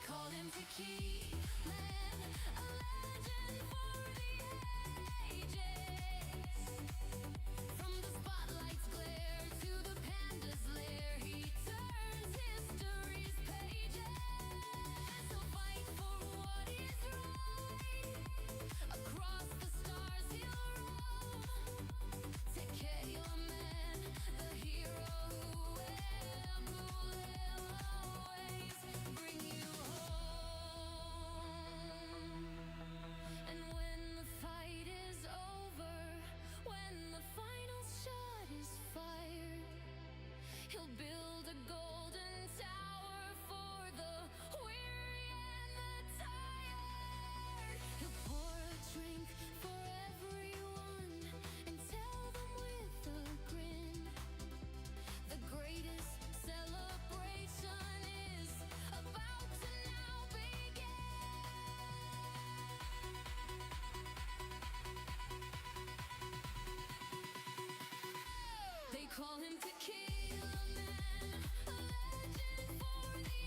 call him Tiki, man, a legend for the ages. From the spotlight's glare to the panda's lair, he turns history's pages. He'll fight for what is right. Across the stars he'll roam. Tequila man, the hero who will always bring you home. And when the fight is over, when the final shot is fired, he'll build a golden tower for the weary and the tired. He'll pour a drink for everyone and tell them with a grin, the greatest celebration is about to now begin. They call him Tequila Man, a legend for the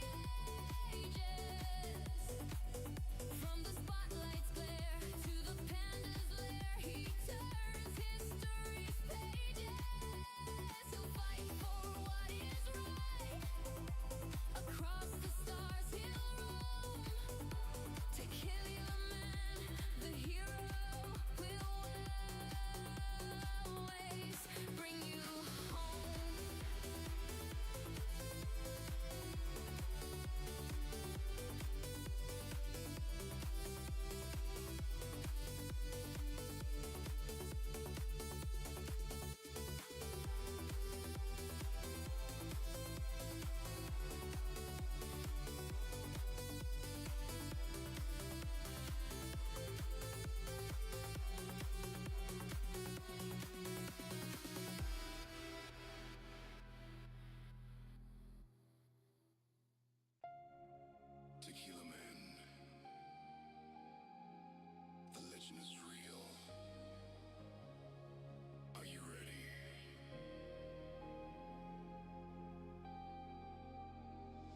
ages. From the spotlight's glare to the panda's lair, he turns history's pages. He'll fight for what is right. Across the stars he'll roam. Tequila Man, the hero will always bring you home. Tequila Man, the legend is real. Are you ready?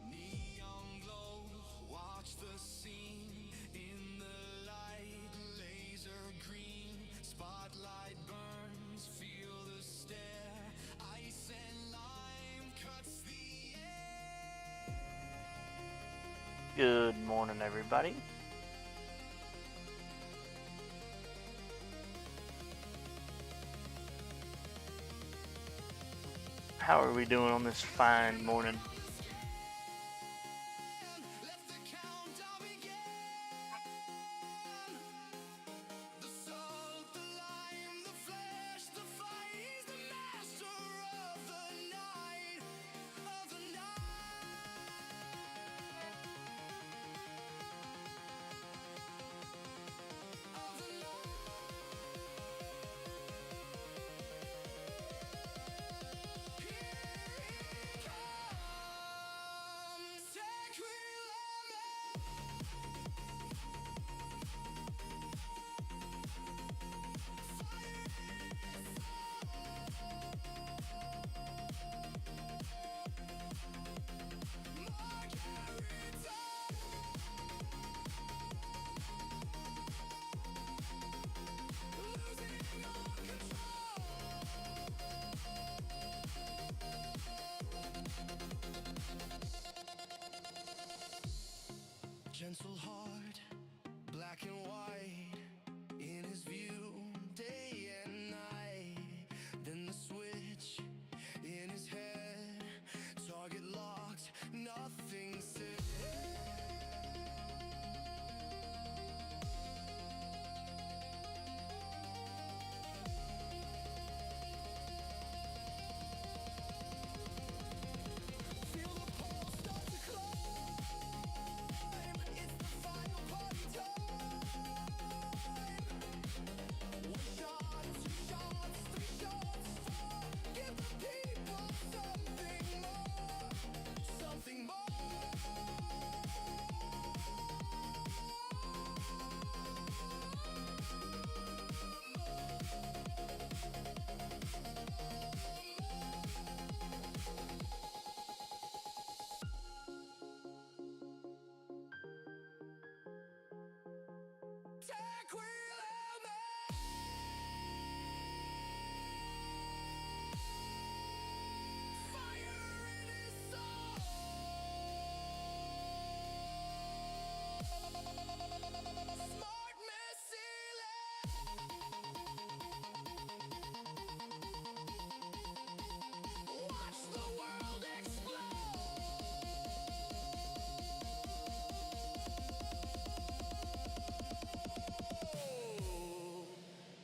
Neon glow, watch the scene in the light, laser green, spotlight burns, feel the stare, ice and lime cuts the Good morning, everybody. How are we doing on this fine morning? let the countdown begin. The salt, the lime, the flesh, the fire. He's the master of the night, of the night, of the night. Here he comes.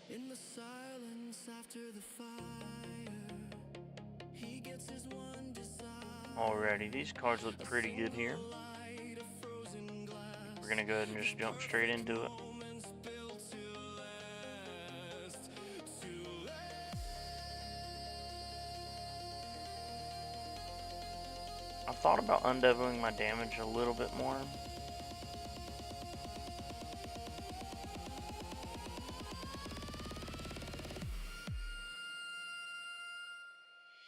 In the silence after the fire, he gets his one desire. Alrighty, these cards look pretty good here. We're gonna go ahead and just jump straight into it. I thought about undoubling my damage a little bit more.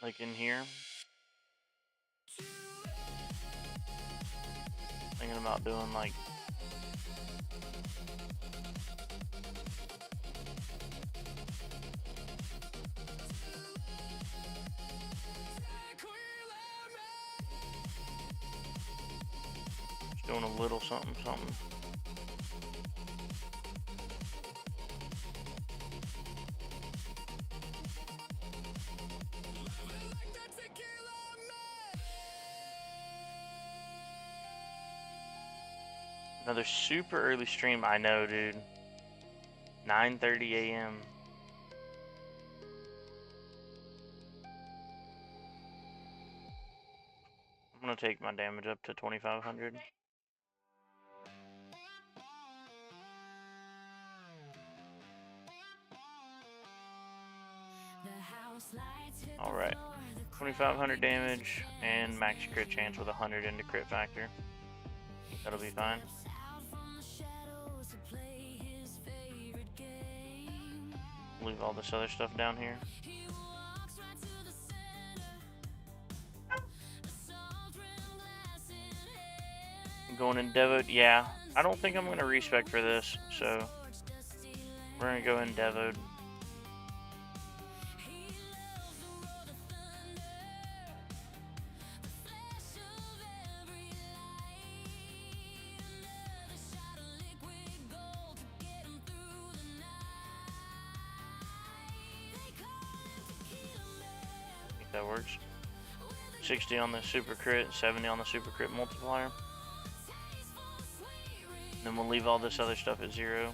Like in here. Thinking about doing like just doing a little something. Another super early stream, I know, dude. 9:30 a.m. I'm gonna take my damage up to 2,500. Alright. 2,500 damage and max crit chance with 100 into crit factor. That'll be fine. Leave all this other stuff down here. I'm going in Devoed. Yeah, I don't think I'm going to respec for this, so we're going to go in Devoed. That works. 60 on the super crit, 70 on the super crit multiplier. Then we'll leave all this other stuff at 0.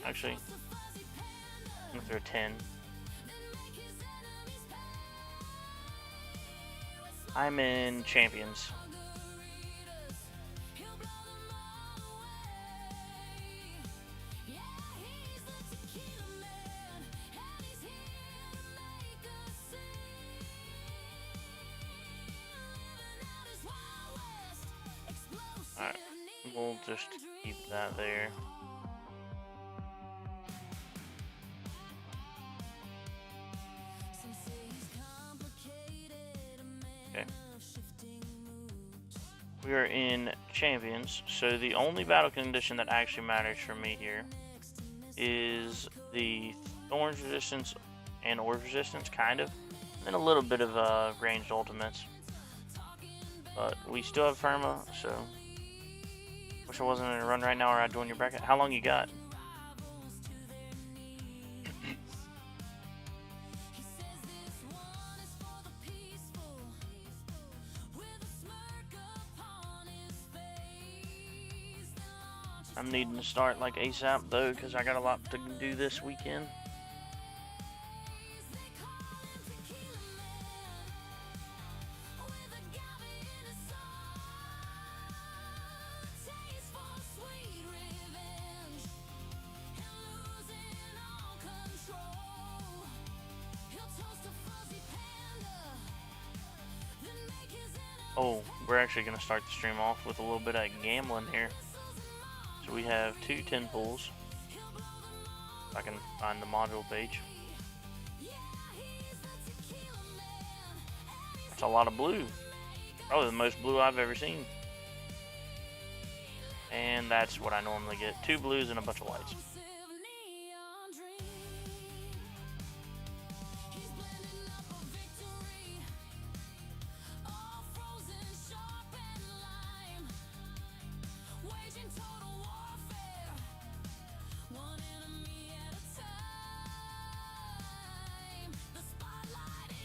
Actually, I'm gonna throw 10. I'm in Champions. Alright, we'll just keep that there. Okay. We are in Champions, so the only battle condition that actually matters for me here is the Thorns resistance and Orb resistance, kind of, and then a little bit of ranged ultimates. But we still have Firma, so wish I wasn't in a run right now or I'd join your bracket. How long you got? I'm needing to start like ASAP though, because I got a lot to do this weekend. Oh, we're actually going to start the stream off with a little bit of gambling here. So we have 2 10 pools. If I can find the module page. That's a lot of blue. Probably the most blue I've ever seen. And that's what I normally get. 2 blues and a bunch of whites.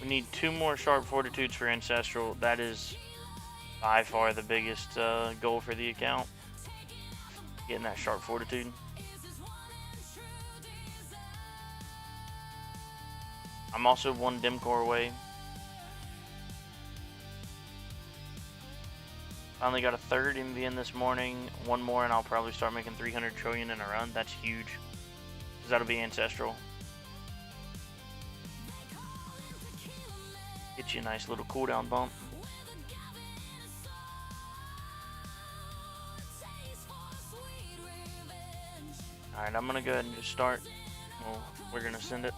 We need 2 more sharp fortitudes for Ancestral. That is by far the biggest goal for the account. Getting that sharp fortitude. I'm also 1 dim core away. Finally got a 3rd MVN this morning. 1 more and I'll probably start making 300 trillion in a run. That's huge. Because that'll be Ancestral. Get you a nice little cooldown bump. Alright, I'm gonna go ahead and just start. Well, we're gonna send it.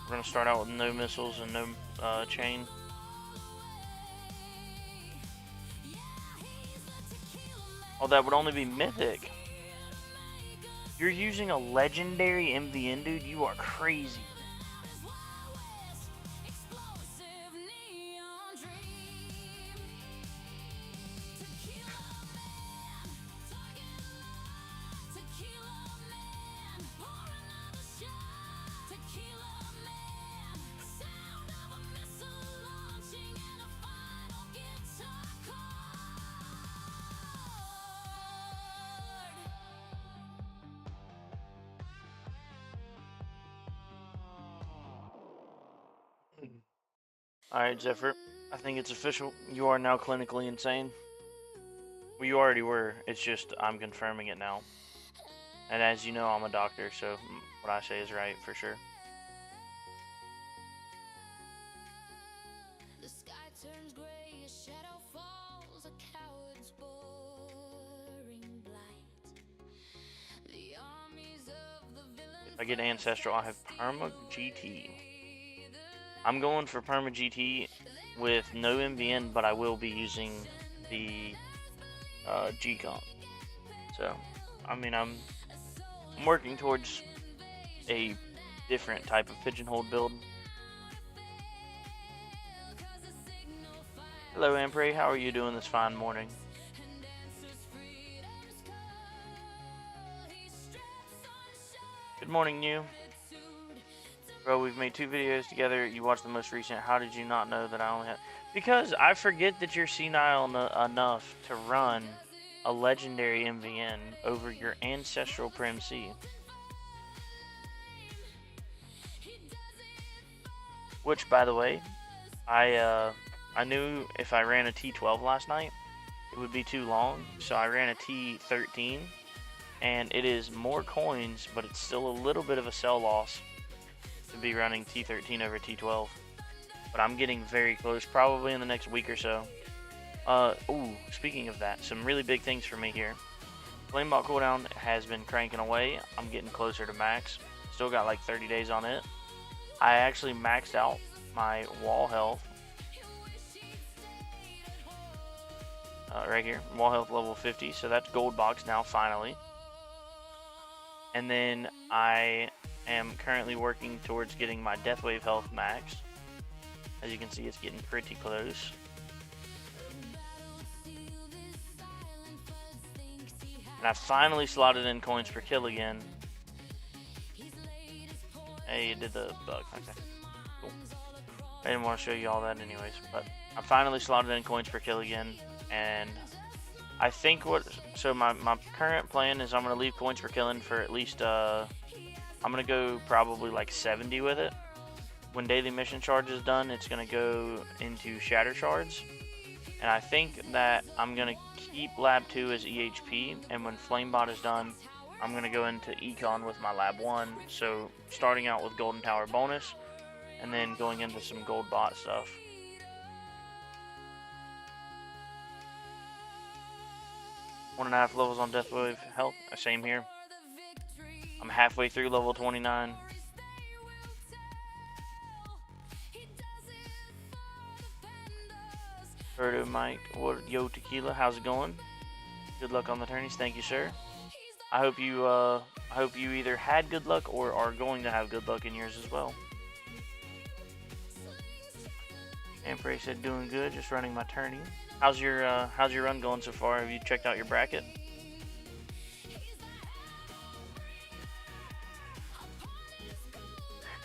We're gonna start out with no missiles and no chain. Oh, that would only be mythic. You're using a legendary MVN, dude? You are crazy. Alright, Zephyr. I think it's official. You are now clinically insane. Well, you already were. It's just I'm confirming it now. And as you know, I'm a doctor, so what I say is right for sure. The sky turns gray, a shadow falls, a coward's boring blight. The armies of the villain. If I get Ancestral, I have Perma GT. I'm going for Perma GT with no MVN, but I will be using the G-Comp. So, I mean, I'm working towards a different type of pigeonhole build. Hello, Ampre. How are you doing this fine morning? Good morning, you. Bro, we've made 2 videos together. You watched the most recent. How did you not know that I only had... Because I forget that you're senile enough to run a legendary MVN over your Ancestral Prem C. Which, by the way, I knew if I ran a T12 last night, it would be too long. So I ran a T13, and it is more coins, but it's still a little bit of a sell loss to be running T13 over T12, but I'm getting very close, probably in the next week or so. Ooh, speaking of that, some really big things for me here. Flamebot cooldown has been cranking away. I'm getting closer to max. Still got like 30 days on it. I actually maxed out my wall health. Right here, wall health level 50, so that's gold box now, finally. And then I am currently working towards getting my Death Wave health maxed. As you can see, it's getting pretty close. And I finally slotted in coins per kill again. Hey, it did the bug. Okay, cool. I didn't want to show you all that anyways, but I finally slotted in coins per kill again. And I think my current plan is I'm going to leave coins per killing for at least, I'm going to go probably like 70 with it. When daily mission charge is done, it's going to go into shatter shards. And I think that I'm going to keep lab 2 as EHP, and when flamebot is done, I'm going to go into econ with my lab 1. So starting out with golden tower bonus, and then going into some gold bot stuff. One and a half levels on Death Wave health. Same here. I'm halfway through level 29. Birdo Mike, what yo tequila? How's it going? Good luck on the tourneys. Thank you, sir. I hope you either had good luck or are going to have good luck in yours as well. Ampere said doing good, just running my tourney. How's your run going so far? Have you checked out your bracket?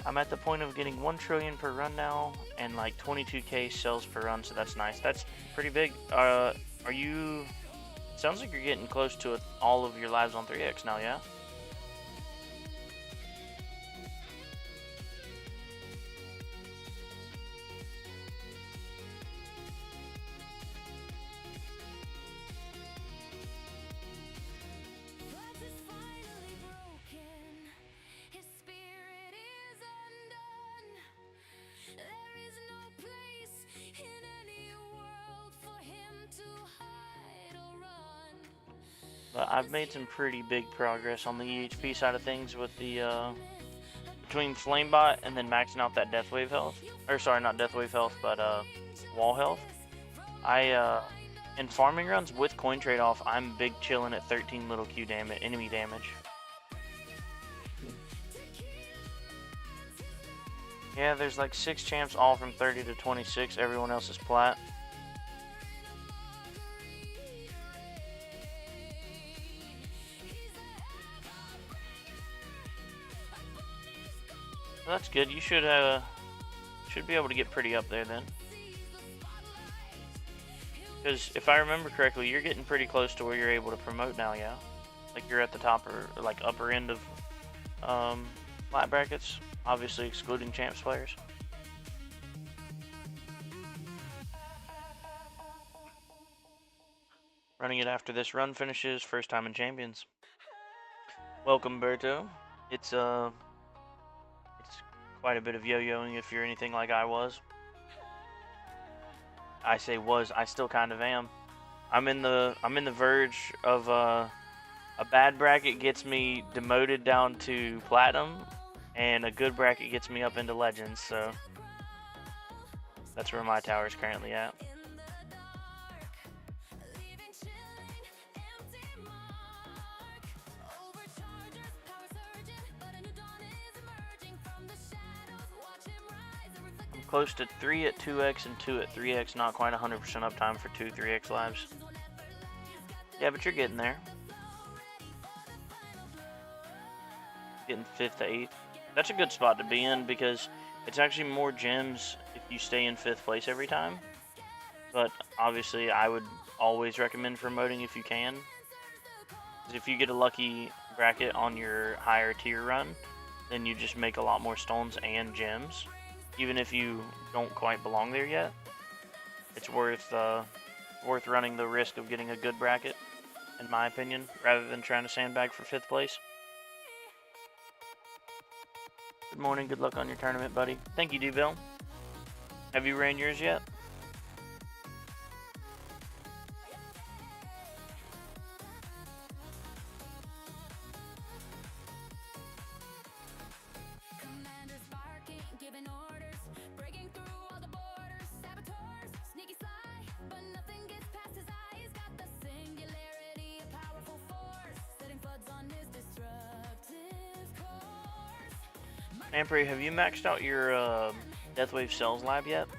I'm at the point of getting 1 trillion per run now, and like 22k cells per run, so that's nice. That's pretty big. Are you? Sounds like you're getting close to all of your lives on 3x now, yeah? But I've made some pretty big progress on the EHP side of things with the between Flamebot and then maxing out that Death Wave health. Or sorry, not Death Wave health, but wall health. In farming runs with coin trade off, I'm big chilling at 13 little Q damage, enemy damage. Yeah, there's like 6 champs, all from 30 to 26. Everyone else is plat. So that's good. You should be able to get pretty up there then. Because if I remember correctly, you're getting pretty close to where you're able to promote now, yeah? Like you're at the top or like upper end of flat brackets, obviously excluding champs players. Running it after this run finishes, first time in Champions. Welcome, Berto. It's quite a bit of yo-yoing if you're anything like I was. I say was, I still kind of am. I'm in the verge of a bad bracket gets me demoted down to platinum, and a good bracket gets me up into legends. So that's where my tower is currently at. Close to 3 at 2x and 2 at 3x, not quite 100% uptime for 2 3x lives. Yeah, but you're getting there. Getting 5th to 8th. That's a good spot to be in because it's actually more gems if you stay in 5th place every time. But obviously I would always recommend promoting if you can. Because if you get a lucky bracket on your higher tier run, then you just make a lot more stones and gems. Even if you don't quite belong there yet, it's worth running the risk of getting a good bracket, in my opinion, rather than trying to sandbag for 5th place. Good morning, good luck on your tournament, buddy. Thank you, D-Bill. Have you ran yours yet? Ampere, have you maxed out your Deathwave Cells lab yet?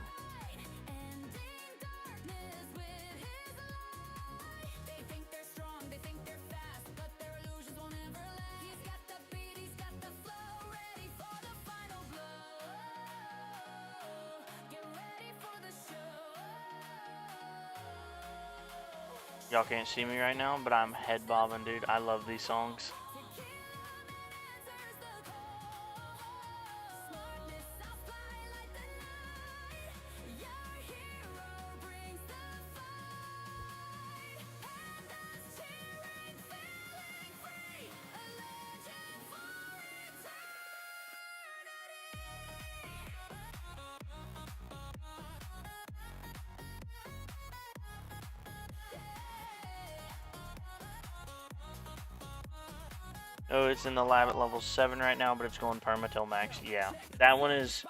Y'all can't see me right now, but I'm head bobbing, dude. I love these songs. Oh, it's in the lab at level 7 right now, but it's going permatil max. Yeah, that one is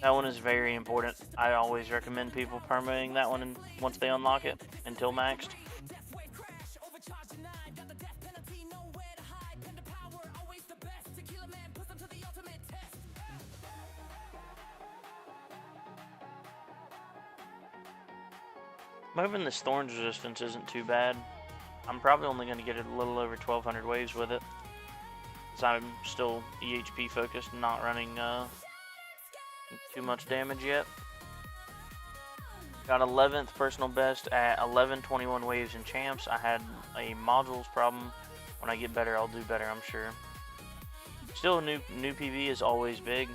That one is very important. I always recommend people permitting that one once they unlock it until maxed. I'm hoping this thorns resistance isn't too bad. I'm probably only going to get a little over 1200 waves with it, because I'm still EHP focused and not running too much damage yet. Got 11th personal best at 1121 waves in champs. I had a modules problem. When I get better, I'll do better, I'm sure. Still, new PV is always big.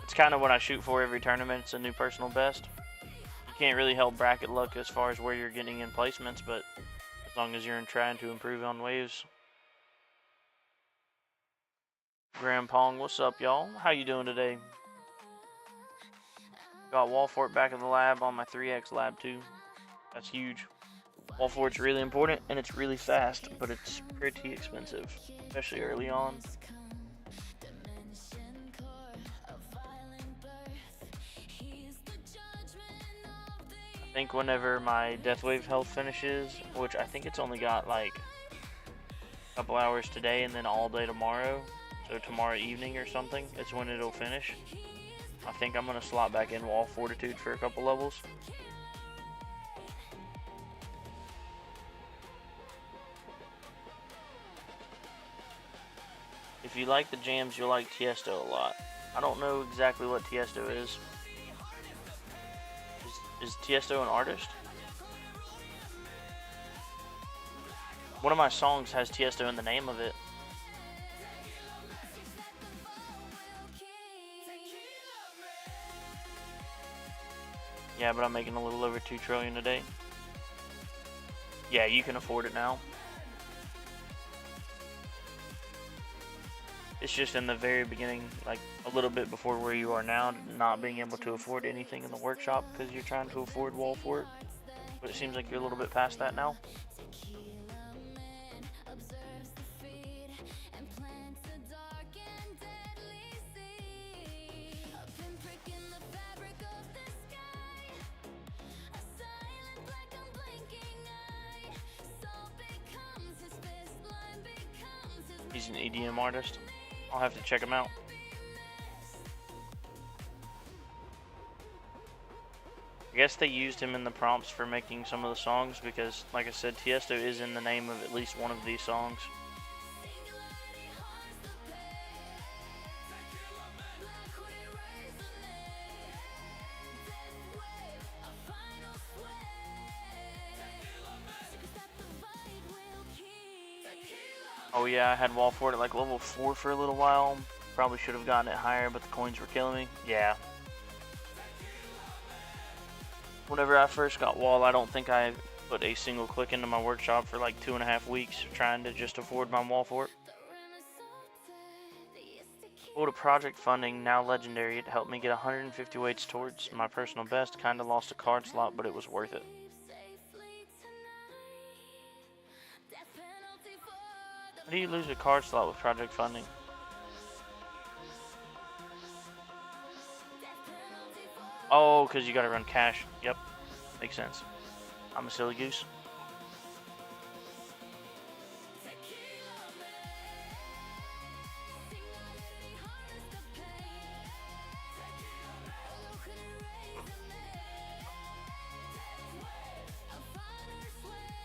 It's kind of what I shoot for every tournament. It's a new personal best. You can't really help bracket luck as far as where you're getting in placements, but as long as you're trying to improve on waves. Graham Pong, what's up, y'all? How you doing today? Got wall fort back in the lab on my 3x lab too. That's huge. Wall fort's really important and it's really fast, but it's pretty expensive, especially early on. I think whenever my death wave health finishes, which I think it's only got like a couple hours today and then all day tomorrow, so tomorrow evening or something, it's when it'll finish. I think I'm going to slot back in wall fortitude for a couple levels. If you like the jams, you'll like Tiesto a lot. I don't know exactly what Tiesto is. Is Tiesto an artist? One of my songs has Tiesto in the name of it. Yeah, but I'm making a little over 2 trillion a day. Yeah, you can afford it now. It's just in the very beginning, like a little bit before where you are now, not being able to afford anything in the workshop because you're trying to afford wall fort. But it seems like you're a little bit past that now. He's an EDM artist. I'll have to check him out. I guess they used him in the prompts for making some of the songs because, like I said, Tiesto is in the name of at least one of these songs. Oh yeah, I had wall fort at like level 4 for a little while. Probably should have gotten it higher, but the coins were killing me. Yeah. Whenever I first got wall, I don't think I put a single click into my workshop for like 2.5 weeks trying to just afford my wall fort. Pulled a project funding, now legendary. It helped me get 150 weights towards my personal best. Kinda lost a card slot, but it was worth it. How do you lose a card slot with project funding? Oh, because you gotta run cash. Yep, makes sense. I'm a silly goose.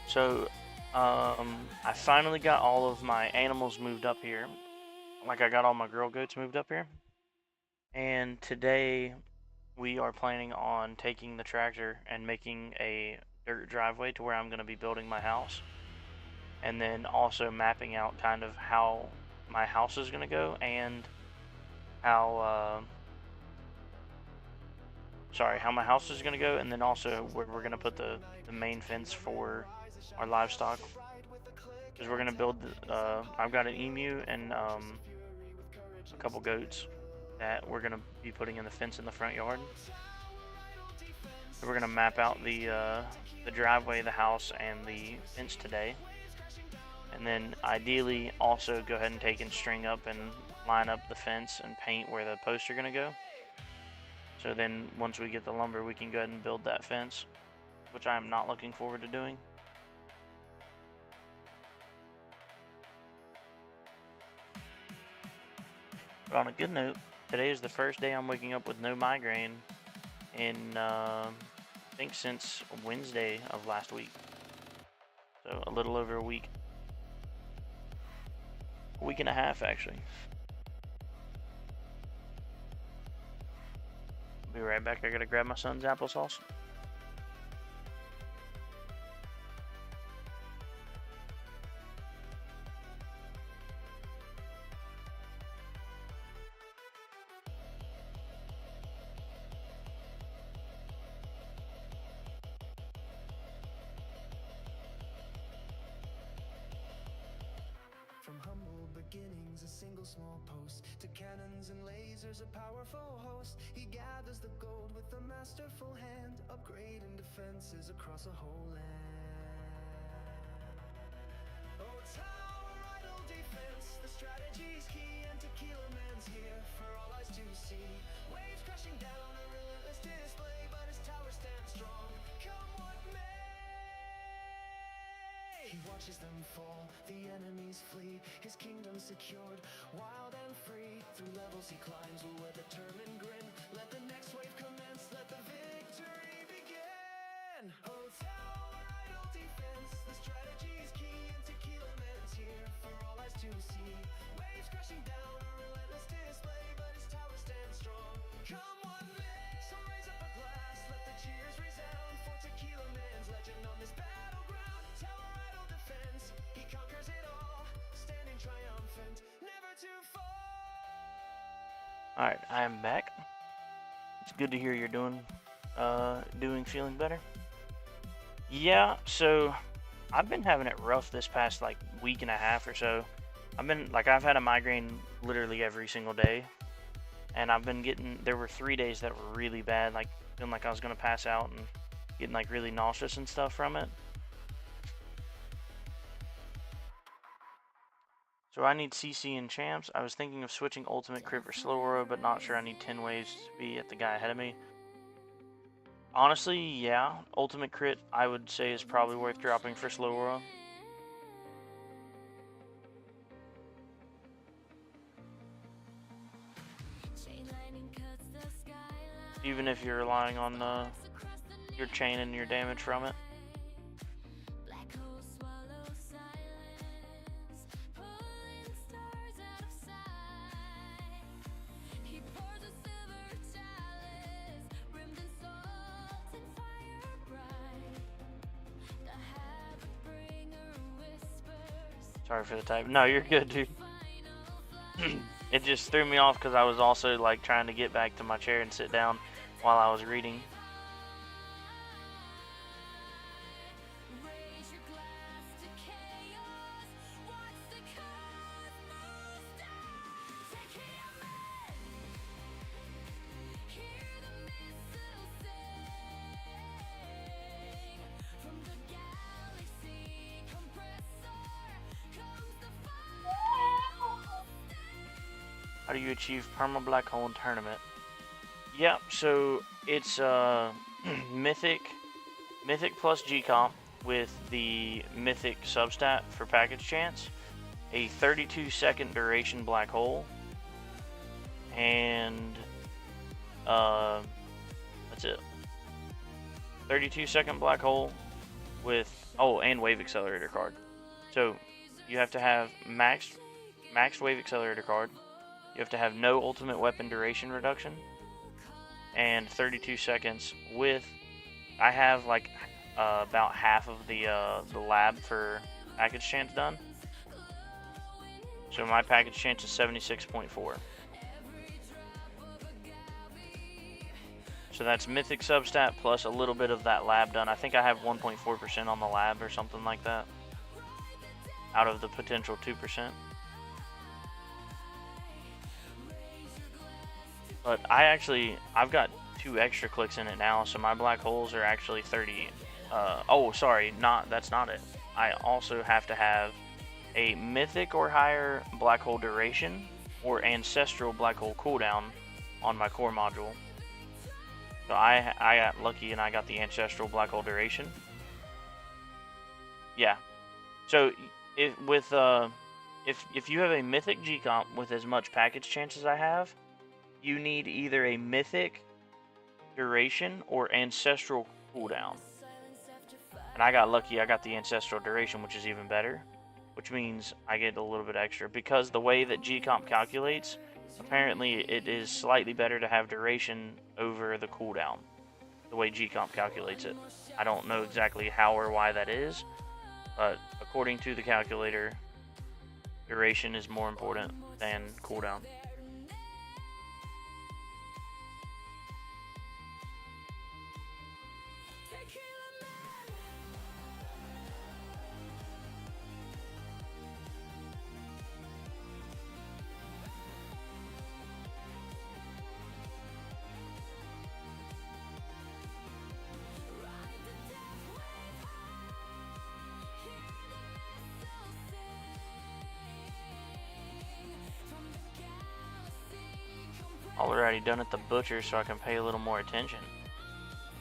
So, I finally got all of my animals moved up here. Like, I got all my girl goats moved up here. And today, we are planning on taking the tractor and making a dirt driveway to where I'm going to be building my house. And then also mapping out kind of how my house is going to go and how, how my house is going to go, and then also where we're going to put the main fence for our livestock. Because we're going to build, I've got an emu and a couple goats that we're going to be putting in the fence in the front yard. So we're going to map out the driveway, the house, and the fence today. And then ideally also go ahead and take and string up and line up the fence and paint where the posts are going to go. So then once we get the lumber, we can go ahead and build that fence, which I'm not looking forward to doing. But on a good note, today is the first day I'm waking up with no migraine in, I think, since Wednesday of last week. So a little over a week. A week and a half, actually. Be right back. I gotta grab my son's applesauce. From humble beginnings, a single small post, to cannons and lasers, a powerful host. He gathers the gold with a masterful hand, upgrading defenses across a whole land. Oh, tower idle defense, the strategy's key, and Tequila Man's here for all eyes to see. Waves crashing down, a relentless display, but his tower stands strong, come what may. He watches them fall, the enemies flee, his kingdom secured, wild and free. Through levels he climbs with a determined grin. Let the next wave commence, let the victory begin. Oh, tower idle defense, the strategy's key, and Tequila Man's here for all eyes to see. Waves crashing down, a relentless display, but his tower stands strong, come what may. So raise up a glass, let the cheers resound for Tequila Man's legend on this battleground. Tower idle defense, he conquers it all, standing triumphant, never to fall. Alright, I am back. It's good to hear you're feeling better. Yeah, so I've been having it rough this past like week and a half or so. I've had a migraine literally every single day. And there were 3 days that were really bad, like feeling like I was gonna pass out and getting like really nauseous and stuff from it. So I need CC and champs. I was thinking of switching ultimate crit for slow aura, but not sure I need 10 waves to be at the guy ahead of me. Honestly, yeah, ultimate crit I would say is probably worth dropping for slow aura. Even if you're relying on your chain and your damage from it. Sorry for the type. No, you're good, dude. It just threw me off because I was also like trying to get back to my chair and sit down while I was reading. How do you achieve perma black hole in tournament? Yeah, so it's mythic plus G comp with the mythic substat for package chance, a 32-second duration black hole, and that's it. 32-second black hole with and wave accelerator card. So you have to have maxed wave accelerator card. You have to have no ultimate weapon duration reduction, and 32 seconds with. I have like about half of the lab for package chance done. So my package chance is 76.4. So that's mythic substat plus a little bit of that lab done. I think I have 1.4% on the lab or something like that out of the potential 2%. But I've got 2 extra clicks in it now, so my black holes are actually 30. That's not it. I also have to have a mythic or higher black hole duration, or Ancestral Black Hole cooldown on my core module. So I got lucky and I got the Ancestral Black Hole duration. Yeah. So if you have a Mythic G-Comp with as much package chance as I have, you need either a Mythic duration or Ancestral cooldown. And I got lucky, I got the Ancestral duration, which is even better, which means I get a little bit extra. Because the way that G-Comp calculates, apparently it is slightly better to have duration over the cooldown, the way G-Comp calculates it. I don't know exactly how or why that is, but according to the calculator, duration is more important than cooldown. Already done at the butcher so I can pay a little more attention.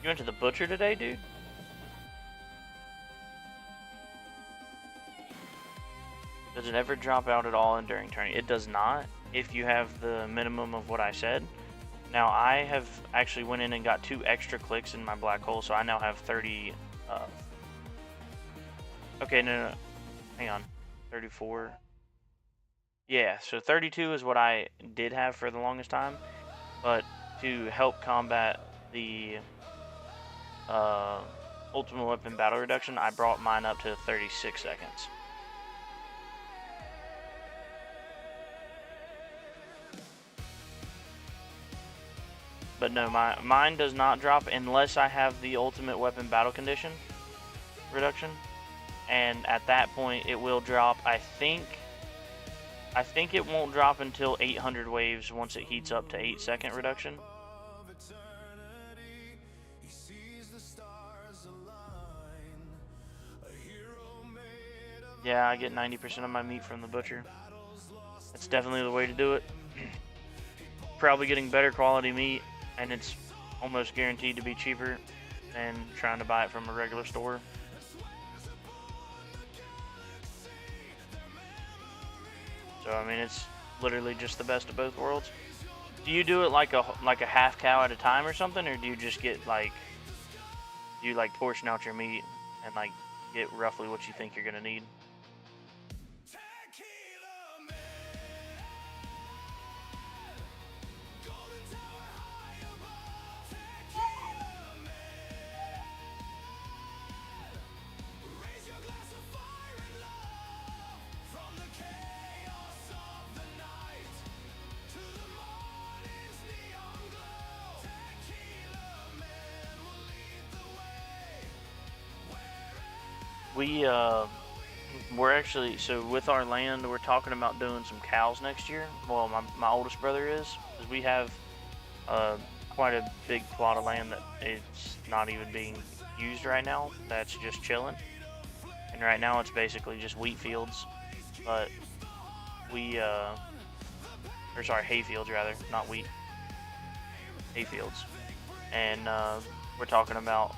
You went to the butcher today, dude? Does it ever drop out at all during Tourney? It does not, if you have the minimum of what I said. Now, I have actually went in and got 2 extra clicks in my black hole, so I now have 30... okay, no, hang on. 34... Yeah, so 32 is what I did have for the longest time, but to help combat the Ultimate Weapon Battle Reduction, I brought mine up to 36 seconds. But no, mine does not drop unless I have the Ultimate Weapon Battle Condition reduction, and at that point it will drop. I think it won't drop until 800 waves once it heats up to 8-second reduction. Yeah, I get 90% of my meat from the butcher. That's definitely the way to do it. Probably getting better quality meat, and it's almost guaranteed to be cheaper than trying to buy it from a regular store. So I mean, it's literally just the best of both worlds. Do you do it like a half cow at a time or something, or do you just get like, do you like portion out your meat and like get roughly what you think you're gonna need? We're actually, so with our land, we're talking about doing some cows next year. Well, my oldest brother is, because we have quite a big plot of land that it's not even being used right now. That's just chilling. And right now it's basically just wheat fields. But we, or sorry, hay fields rather, not wheat. Hay fields. And we're talking about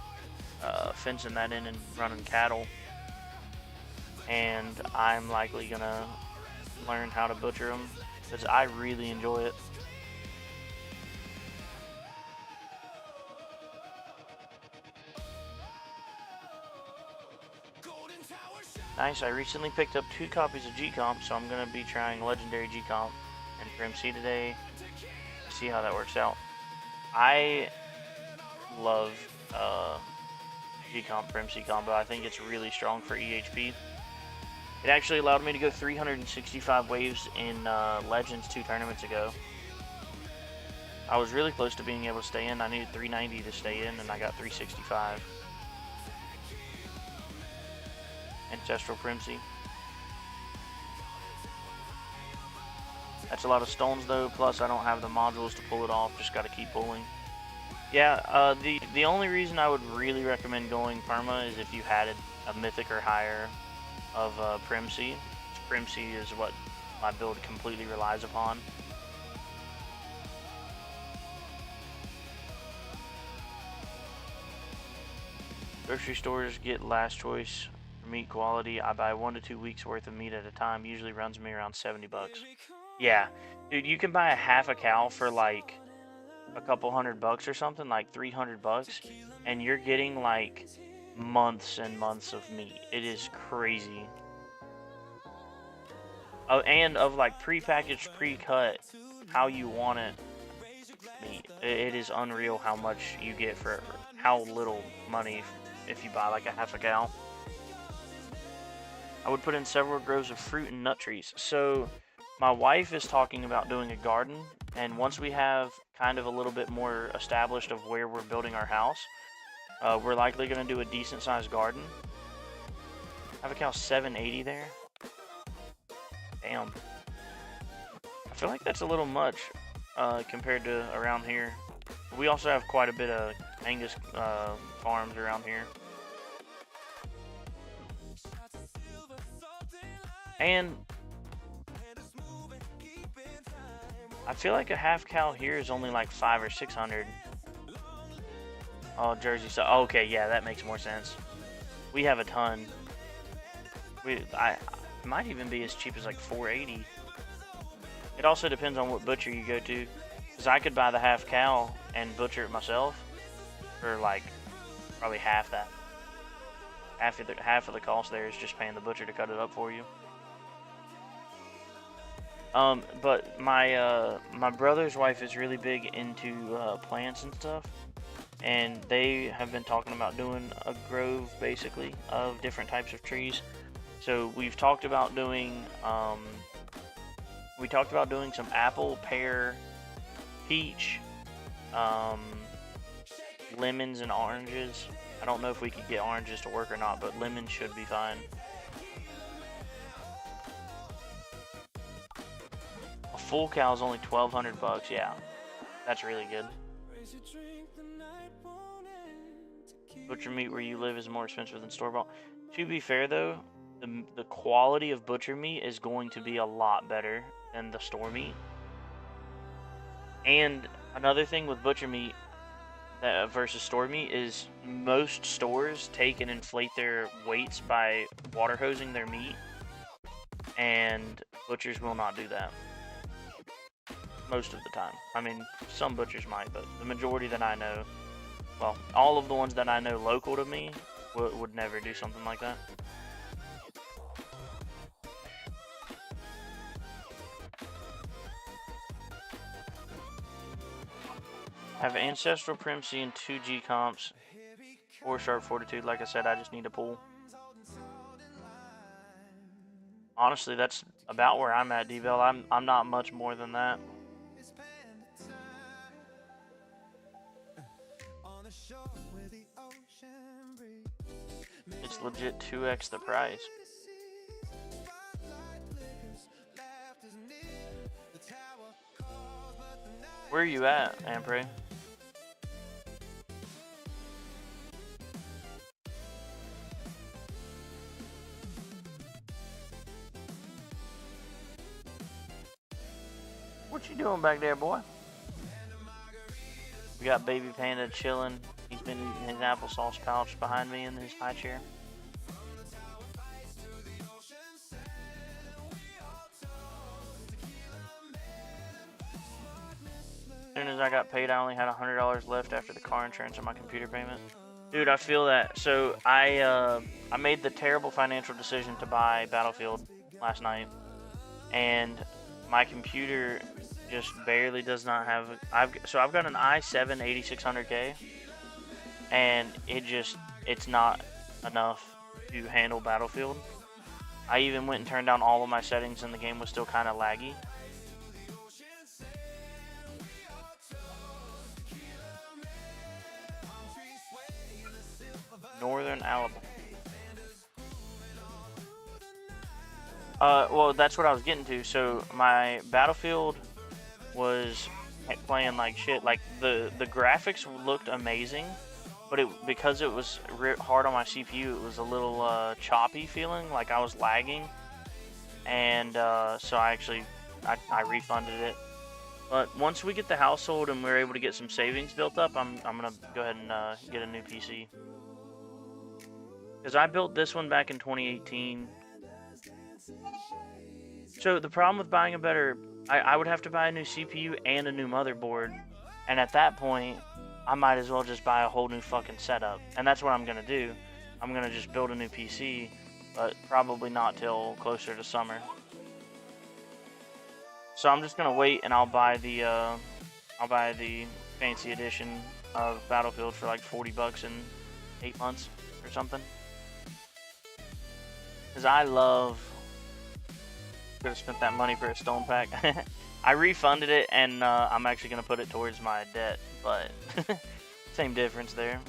fencing that in and running cattle. And I'm likely gonna learn how to butcher them because I really enjoy it. Nice, I recently picked up 2 copies of G-Comp, so I'm gonna be trying Legendary G-Comp and Prim C today. See how that works out. I love G-Comp Prim C combo. I think it's really strong for EHP. It actually allowed me to go 365 waves in Legends 2 tournaments ago. I was really close to being able to stay in. I needed 390 to stay in, and I got 365. Ancestral Primsy. That's a lot of stones though, plus I don't have the modules to pull it off, just gotta keep pulling. Yeah, the only reason I would really recommend going Perma is if you had a Mythic or higher of Primsy. Primsy is what, my build completely relies upon. Grocery stores get last choice for meat quality. I buy 1 to 2 weeks worth of meat at a time. Usually runs me around 70 bucks. Yeah, dude, you can buy a half a cow for like a couple $100 or something, like 300 bucks, and you're getting like months and months of meat. It is crazy. Oh, and of like prepackaged, pre-cut, how you want it meat. It is unreal how much you get for how little money if you buy like a half a cow. I would put in several groves of fruit and nut trees. So my wife is talking about doing a garden, and once we have kind of a little bit more established of where we're building our house, we're likely going to do a decent sized garden. Have a cow 780 there. Damn. I feel like that's a little much compared to around here. We also have quite a bit of Angus farms around here. And I feel like a half cow here is only like 500 or 600. Oh, Jersey. So okay, yeah, that makes more sense. We have a ton. I might even be as cheap as like 480. It also depends on what butcher you go to, because I could buy the half cow and butcher it myself for like probably half that. Half of the cost there is just paying the butcher to cut it up for you. But my brother's wife is really big into plants and stuff, and they have been talking about doing a grove basically of different types of trees. So we've talked about doing some apple, pear, peach, lemons, and oranges. I don't know if we could get oranges to work or not, but lemons should be fine. A full cow is only 1,200 bucks. Yeah, that's really good. Butcher meat where you live is more expensive than store-bought. To be fair though, the quality of butcher meat is going to be a lot better than the store meat. And another thing with butcher meat versus store meat is most stores take and inflate their weights by water hosing their meat, and butchers will not do that most of the time. I mean, some butchers might, but the majority that I know, well, all of the ones that I know local to me would never do something like that. Have Ancestral Primacy and 2G comps, 4 Sharp Fortitude. Like I said, I just need a pull. Honestly, that's about where I'm at, D-Bell. I'm not much more than that. It's legit 2x the price. Where are you at, Ampre? What you doing back there, boy? We got Baby Panda chilling. He's been eating his applesauce pouch behind me in his high chair. As soon as I got paid, I only had $100 left after the car insurance and my computer payment. Dude, I feel that. So I made the terrible financial decision to buy Battlefield last night, and my computer just barely does not have. I've got an i7 8600K, and it's not enough to handle Battlefield. I even went and turned down all of my settings, and the game was still kind of laggy. Northern Alabama. Well, that's what I was getting to. So my Battlefield was playing like shit. Like the graphics looked amazing, but because it was hard on my CPU, it was a little choppy feeling, like I was lagging. and so I refunded it. But once we get the household and we're able to get some savings built up, I'm gonna go ahead and get a new PC. Because I built this one back in 2018. So the problem with buying a better, I would have to buy a new CPU and a new motherboard, and at that point, I might as well just buy a whole new fucking setup. And that's what I'm gonna do. I'm gonna just build a new PC, but probably not till closer to summer. So I'm just gonna wait, and I'll buy the fancy edition of Battlefield for like $40 in 8 months or something. Cause I love. Could have spent that money for a stone pack. I refunded it, and I'm actually gonna put it towards my debt, but same difference there.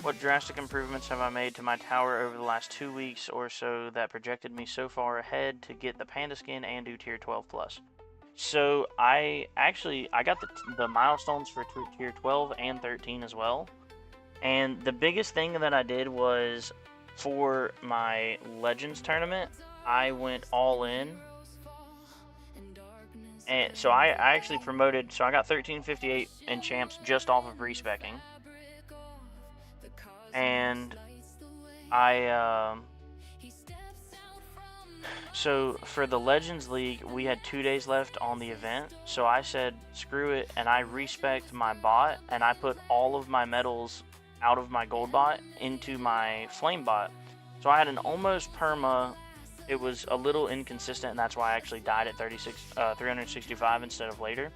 What drastic improvements have I made to my tower over the last 2 weeks or so that projected me so far ahead to get the panda skin and do tier 12 plus? So I got the milestones for tier 12 and 13 as well. And the biggest thing that I did was for my Legends tournament, I went all in. And so I actually promoted, so I got 1358 in champs just off of respecking. And so for the Legends League, we had 2 days left on the event, so I said screw it, and I respec'd my bot, and I put all of my medals out of my gold bot into my flame bot. So I had an almost perma. It was a little inconsistent, and that's why I actually died at 365 instead of later.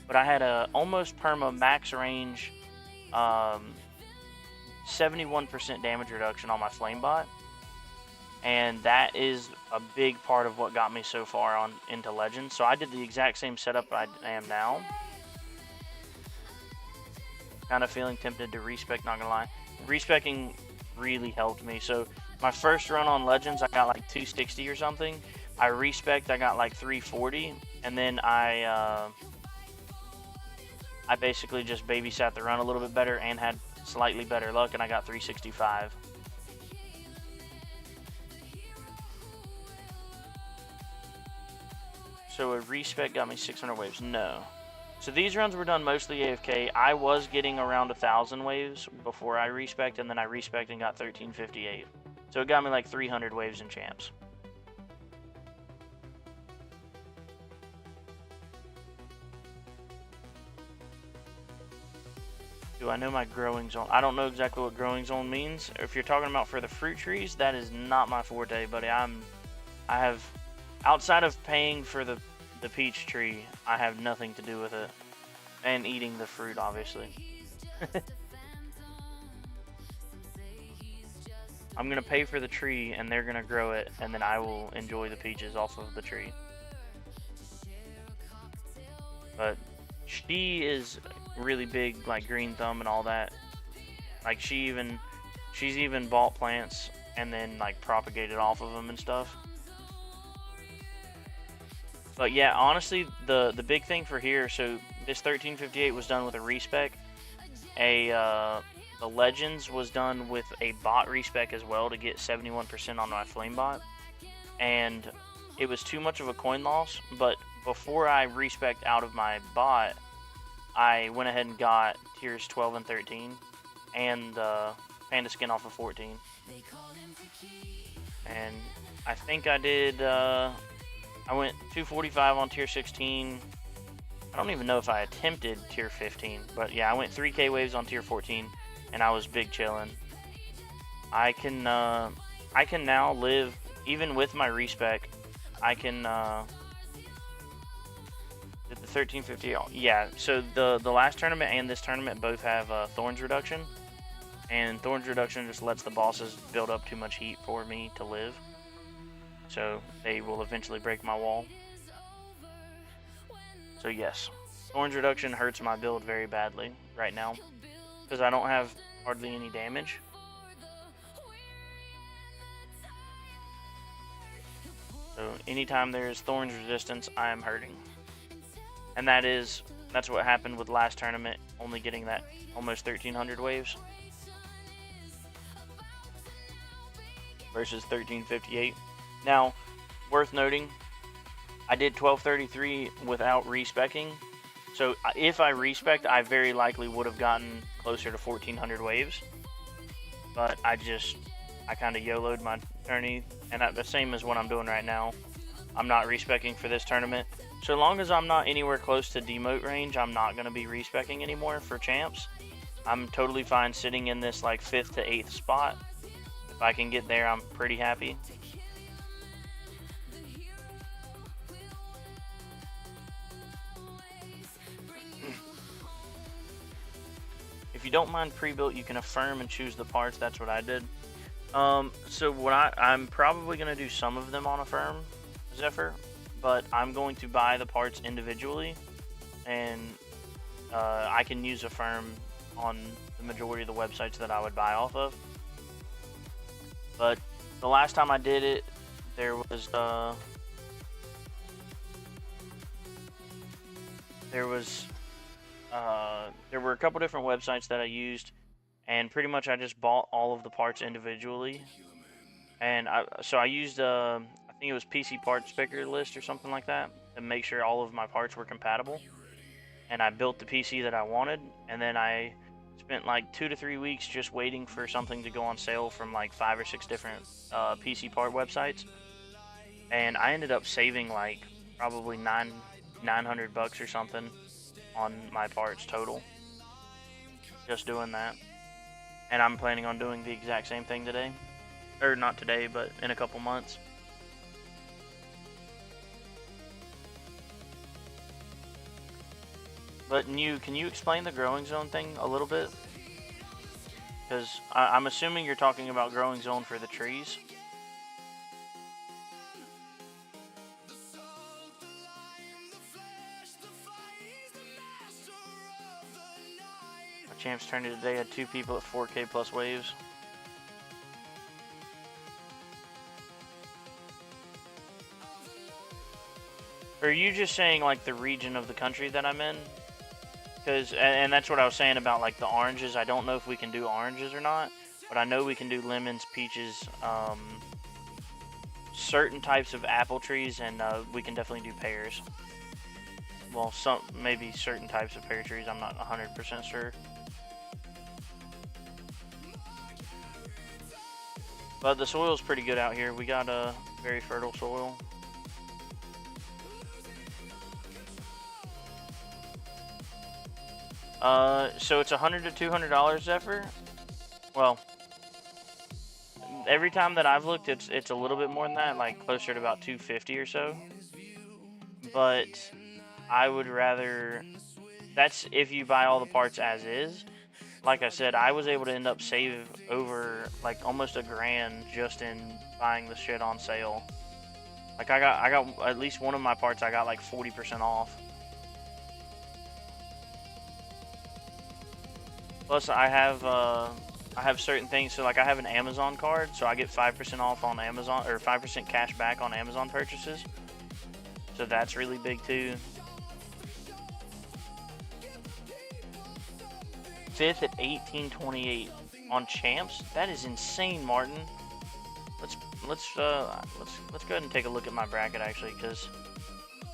But I had a almost perma max range 71% damage reduction on my flame bot, and that is a big part of what got me so far into Legends. So I did the exact same setup I am now. Kind of feeling tempted to respec, not gonna lie. Respecking really helped me. So my first run on Legends, I got like 260 or something. I respec'd, I got like 340, and then I basically just babysat the run a little bit better and had slightly better luck, and I got 365. So a respec got me 600 waves. No. So these runs were done mostly AFK. I was getting around 1,000 waves before I respec'd, and then I respec'd and got 1358. So it got me like 300 waves in champs. Do I know my growing zone? I don't know exactly what growing zone means. If you're talking about for the fruit trees, that is not my forte, buddy. I have, outside of paying for the peach tree, I have nothing to do with it. And eating the fruit, obviously. I'm gonna pay for the tree, and they're gonna grow it, and then I will enjoy the peaches off of the tree. But she is really big, like green thumb and all that. Like she's even bought plants and then like propagated off of them and stuff. But yeah, honestly, the big thing for here, so this 1358 was done with a respec. The Legends was done with a bot respec as well to get 71% on my flame bot. And it was too much of a coin loss, but before I respec'd out of my bot, I went ahead and got tiers 12 and 13 and panda skin off of 14. And I think I did, I went 245 on tier 16. I don't even know if I attempted tier 15, but yeah, I went 3k waves on tier 14, and I was big chillin'. I can now live, even with my respec, I can, did the 1350, yeah, so the last tournament and this tournament both have Thorns Reduction, and Thorns Reduction just lets the bosses build up too much heat for me to live, so they will eventually break my wall. So yes, Thorns Reduction hurts my build very badly right now, because I don't have hardly any damage. So anytime there's thorns resistance, I am hurting. And that's what happened with last tournament, only getting that almost 1300 waves versus 1358. Now, worth noting, I did 1233 without respecking. So if I respect, I very likely would have gotten closer to 1400 waves. But I kind of YOLO'd my tourney, and the same as what I'm doing right now. I'm not respecking for this tournament. So long as I'm not anywhere close to demote range, I'm not going to be respecking anymore for champs. I'm totally fine sitting in this like 5th to 8th spot. If I can get there, I'm pretty happy. If you don't mind pre-built, you can affirm and choose the parts. That's what I did. So what I'm probably going to do some of them on affirm, Zephyr, but I'm going to buy the parts individually, and I can use affirm on the majority of the websites that I would buy off of. But the last time I did it, there were a couple different websites that I used, and pretty much I just bought all of the parts individually. And I used I think it was PC Parts Picker List or something like that to make sure all of my parts were compatible. And I built the PC that I wanted, and then I spent like 2 to 3 weeks just waiting for something to go on sale from like 5 or 6 different PC part websites. And I ended up saving like probably $900 or something on my parts total, just doing that. And I'm planning on doing the exact same thing today, or not today, but in a couple months. But can you explain the growing zone thing a little bit? Because I'm assuming you're talking about growing zone for the trees. Champs Tourney today had 2 people at 4K plus waves. Or are you just saying like the region of the country that I'm in? And that's what I was saying about like the oranges. I don't know if we can do oranges or not, but I know we can do lemons, peaches, certain types of apple trees, and we can definitely do pears. Well, maybe certain types of pear trees. I'm not 100% sure. But the soil's pretty good out here. We got a very fertile soil. So it's $100 to $200, Zephyr. Well, every time that I've looked, it's a little bit more than that, like closer to about $250 or so. But I would rather. That's if you buy all the parts as is. Like I said, I was able to end up save over like almost $1,000 just in buying the shit on sale. Like I got at least one of my parts I got like 40% off. Plus I have certain things, so like I have an Amazon card, so I get 5% off on Amazon, or 5% cash back on Amazon purchases. So that's really big too. 5th at 1828 on champs. That is insane, Martin. Let's go ahead and take a look at my bracket actually, because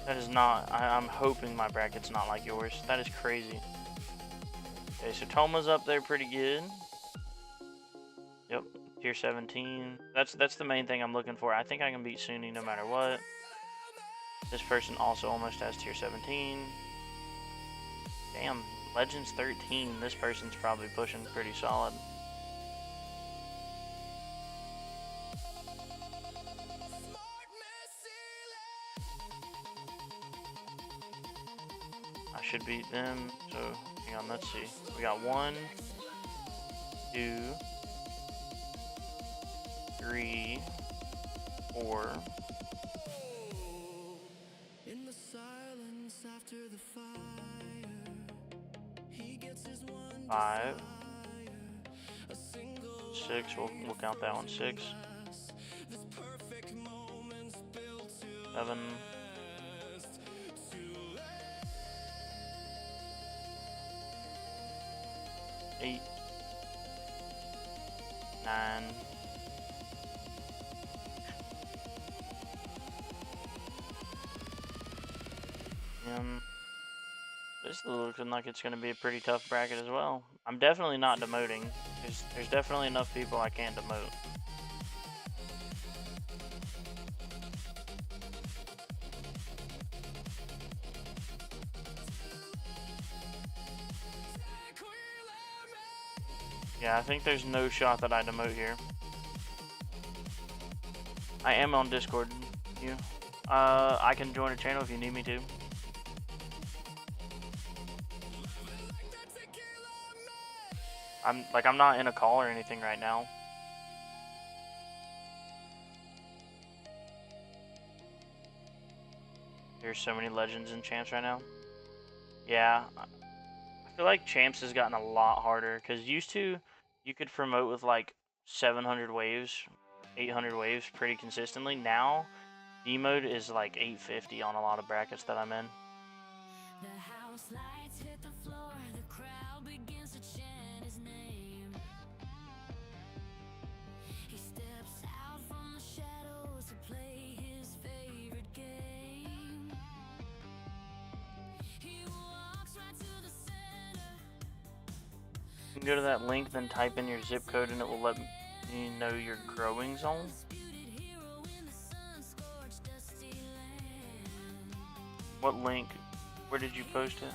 that is not. I'm hoping my bracket's not like yours. That is crazy. Okay, so Toma's up there pretty good. Yep, tier 17. That's the main thing I'm looking for. I think I can beat Sunni no matter what. This person also almost has tier 17. Damn. Legends 13, this person's probably pushing pretty solid. I should beat them, so hang on, let's see. We got 1, 2, 3, 4. In the silence after the fire. 5, 6, we'll count that one, 6. 7, 8, 9. This is looking like it's going to be a pretty tough bracket as well. I'm definitely not demoting. There's definitely enough people I can't demote. Yeah, I think there's no shot that I demote here. I am on Discord. I can join a channel if you need me to. I'm not in a call or anything right now. There's so many legends and champs right now. Yeah, I feel like champs has gotten a lot harder because used to you could promote with like 700 waves, 800 waves pretty consistently. Now, D-mode is like 850 on a lot of brackets that I'm in. The house lights hit the floor, the crowd begins to chant his name. He steps out from the shadows to play his favorite game. He walks right to the center. You can go to that link, then type in your zip code, and it will let you know your growing zone. What link? Where did you post it?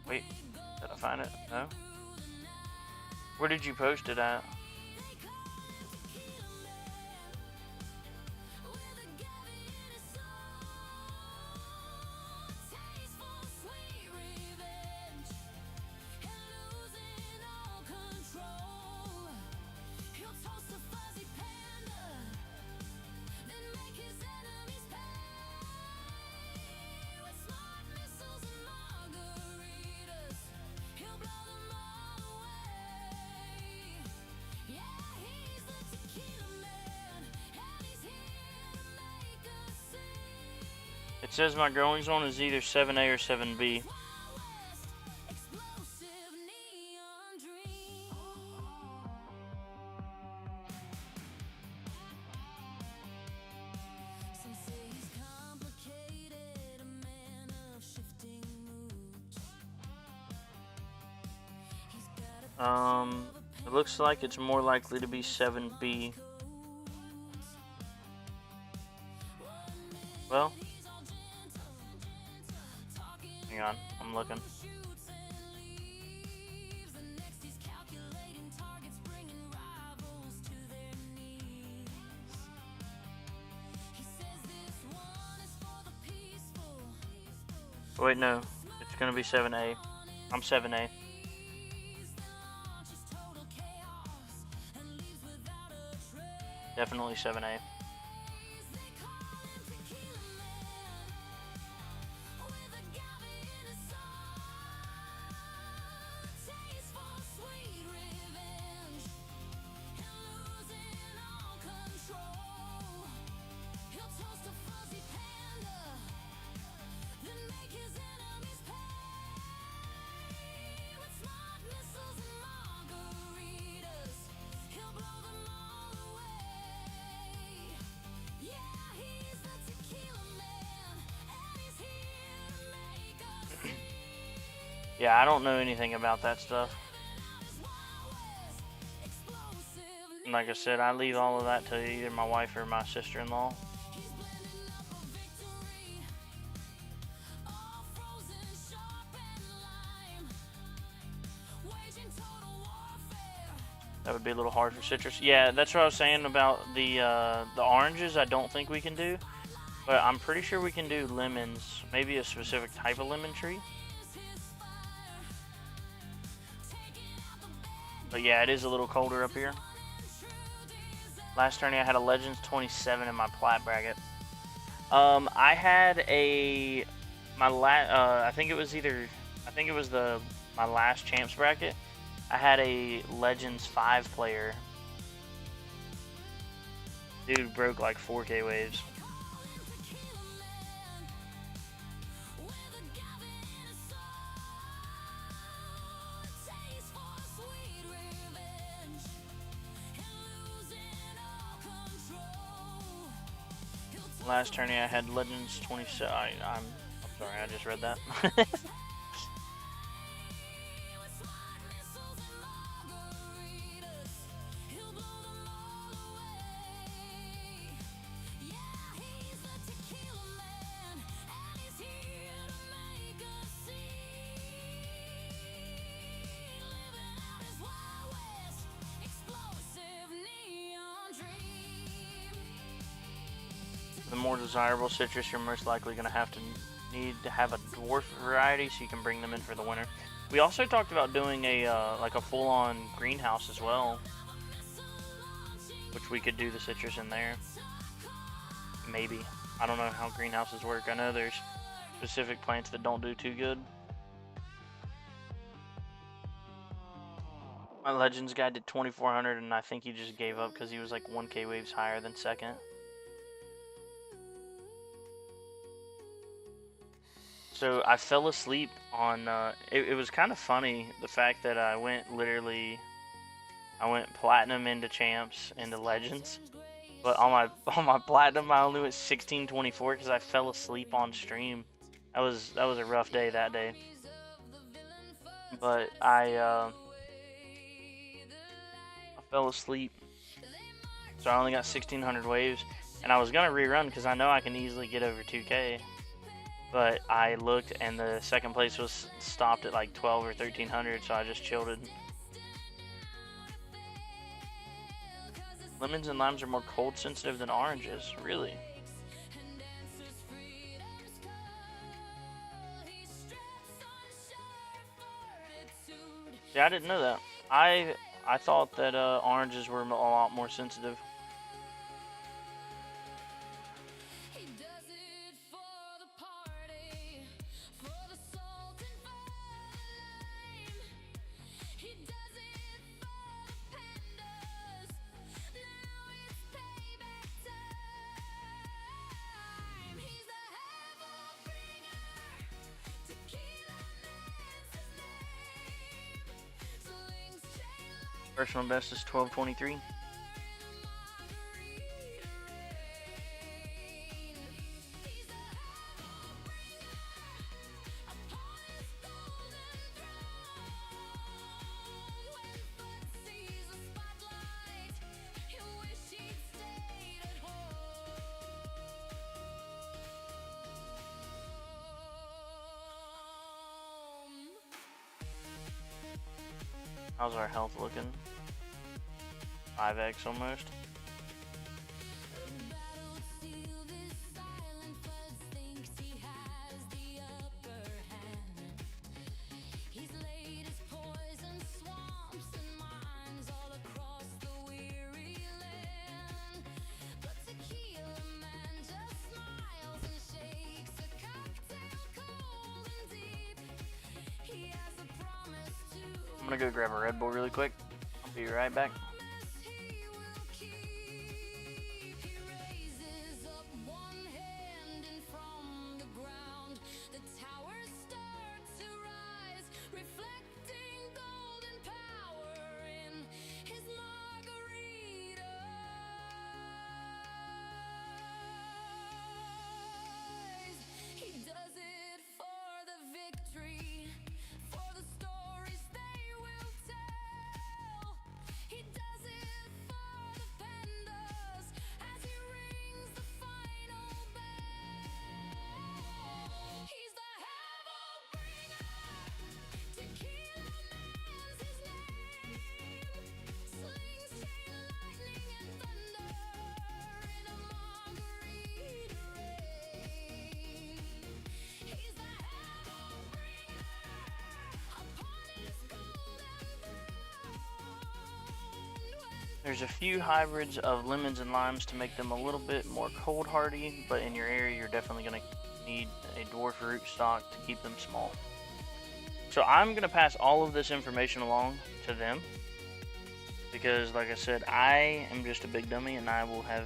Wait, did I find it? No? Where did you post it at? It says my growing zone is either 7A or 7B. It looks like it's more likely to be 7B. Well, hang on, I'm looking. Wait, no, it's gonna be 7A. I'm 7A. Definitely 7A. Yeah, I don't know anything about that stuff. And like I said, I leave all of that to either my wife or my sister-in-law. That would be a little hard for citrus. Yeah, that's what I was saying about the oranges. I don't think we can do, but I'm pretty sure we can do lemons. Maybe a specific type of lemon tree. But yeah, it is a little colder up here. Last tourney I had a Legends 27 in my plat bracket. I had I think it was my last champs bracket. I had a Legends 5 player. Dude broke like 4K waves. Last tourney I had Legends 27. I'm sorry, I just read that. The more desirable citrus, you're most likely going to need to have a dwarf variety so you can bring them in for the winter. We also talked about doing a like a full-on greenhouse as well, which we could do the citrus in there. Maybe. I don't know how greenhouses work. I know there's specific plants that don't do too good. My Legends guy did 2400 and I think he just gave up because he was like 1K waves higher than second. So I fell asleep on, it was kind of funny, the fact that I went platinum into champs, into legends, but on my platinum I only went 1624 because I fell asleep on stream. That was a rough day that day. But I fell asleep, so I only got 1600 waves, and I was gonna rerun because I know I can easily get over 2K. But I looked and the second place was stopped at like 12 or 1300, so I just chilled it. Lemons and limes are more cold sensitive than oranges, really? Yeah, I didn't know that. I thought that oranges were a lot more sensitive. Personal best is 1223. How's our health looking? 5x almost. I'm gonna go grab a Red Bull really quick. I'll be right back. There's a few hybrids of lemons and limes to make them a little bit more cold hardy, but in your area you're definitely going to need a dwarf rootstock to keep them small. So I'm going to pass all of this information along to them. Because, like I said, I am just a big dummy and I will have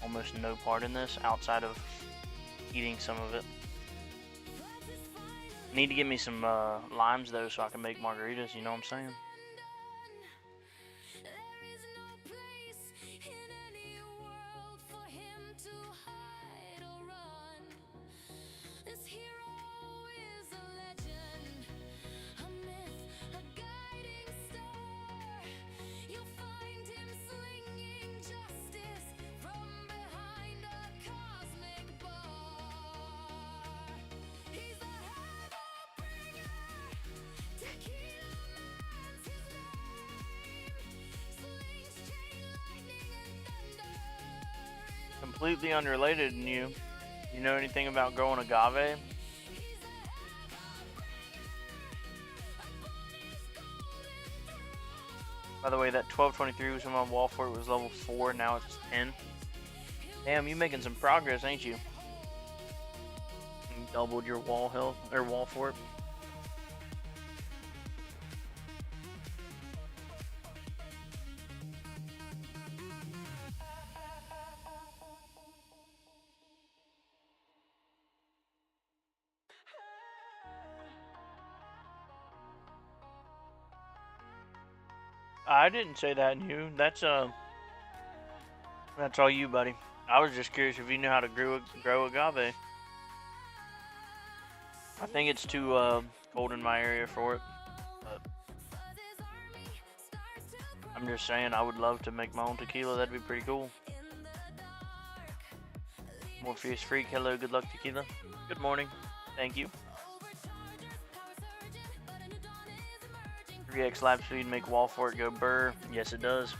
almost no part in this outside of eating some of it. Need to get me some limes, though, so I can make margaritas, you know what I'm saying? Completely unrelated, and you know anything about growing agave? By the way, that 1223 was on my wall for it was level 4, now it's 10. Damn, you making some progress, ain't you? You doubled your wall health, or wall fort. I didn't say that in you. That's all you, buddy. I was just curious if you knew how to grow agave. I think it's too cold in my area for it. But I'm just saying, I would love to make my own tequila. That'd be pretty cool. Morpheus Freak, hello, good luck tequila. Good morning. Thank you. 3x lap speed make wall fort go burr. Yes, it does.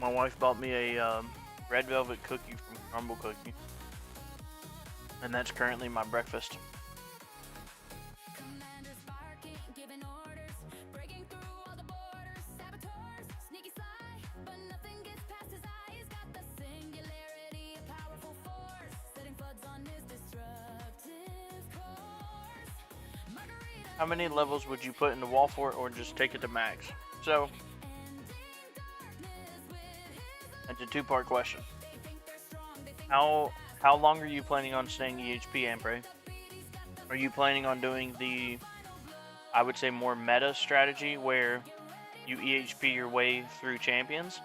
My wife bought me a red velvet cookie from Crumble Cookie, and that's currently my breakfast. How many levels would you put in the wall fort, or just take it to max? So, that's a two-part question. How long are you planning on staying EHP, Ampre? Are you planning on doing the, I would say, more meta strategy where you EHP your way through champions,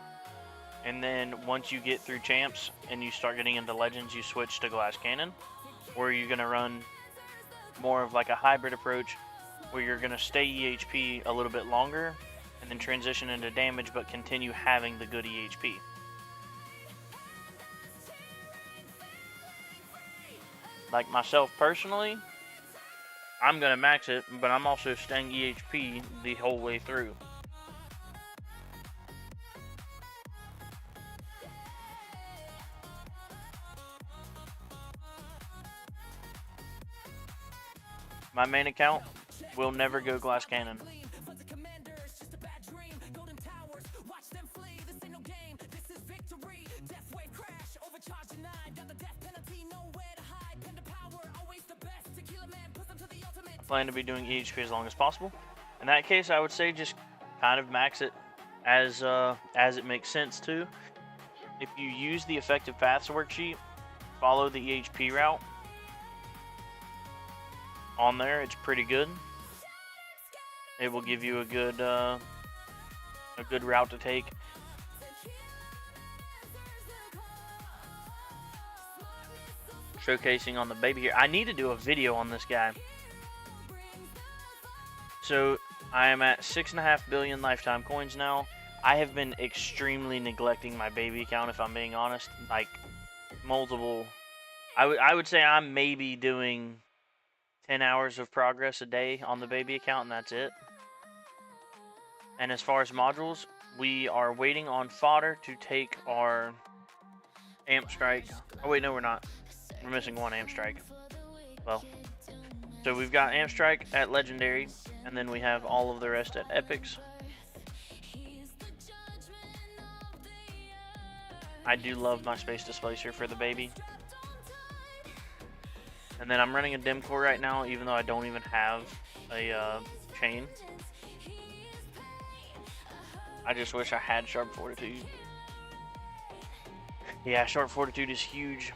and then once you get through champs and you start getting into legends, you switch to glass cannon? Or are you going to run more of like a hybrid approach where you're going to stay EHP a little bit longer and then transition into damage but continue having the good EHP? Like myself personally, I'm going to max it, but I'm also staying EHP the whole way through. My main account will never go glass cannon. I plan to be doing EHP as long as possible. In that case, I would say just kind of max it as it makes sense to. If you use the effective paths worksheet, follow the EHP route on there, it's pretty good. It will give you a good route to take. showcasing on the baby here. I need to do a video on this guy. So I am at 6.5 billion lifetime coins now. I have been extremely neglecting my baby account, if I'm being honest. Like, multiple. I would say I'm maybe doing 10 hours of progress a day on the baby account, and that's it. And as far as modules, we are waiting on fodder to take our amp strike. Oh wait, no, we're not. We're missing one amp strike. Well, so we've got amp strike at legendary, and then we have all of the rest at epics. I do love my space displacer for the baby. And then I'm running a dim core right now, even though I don't even have a chain. I just wish I had sharp fortitude. Yeah, sharp fortitude is huge.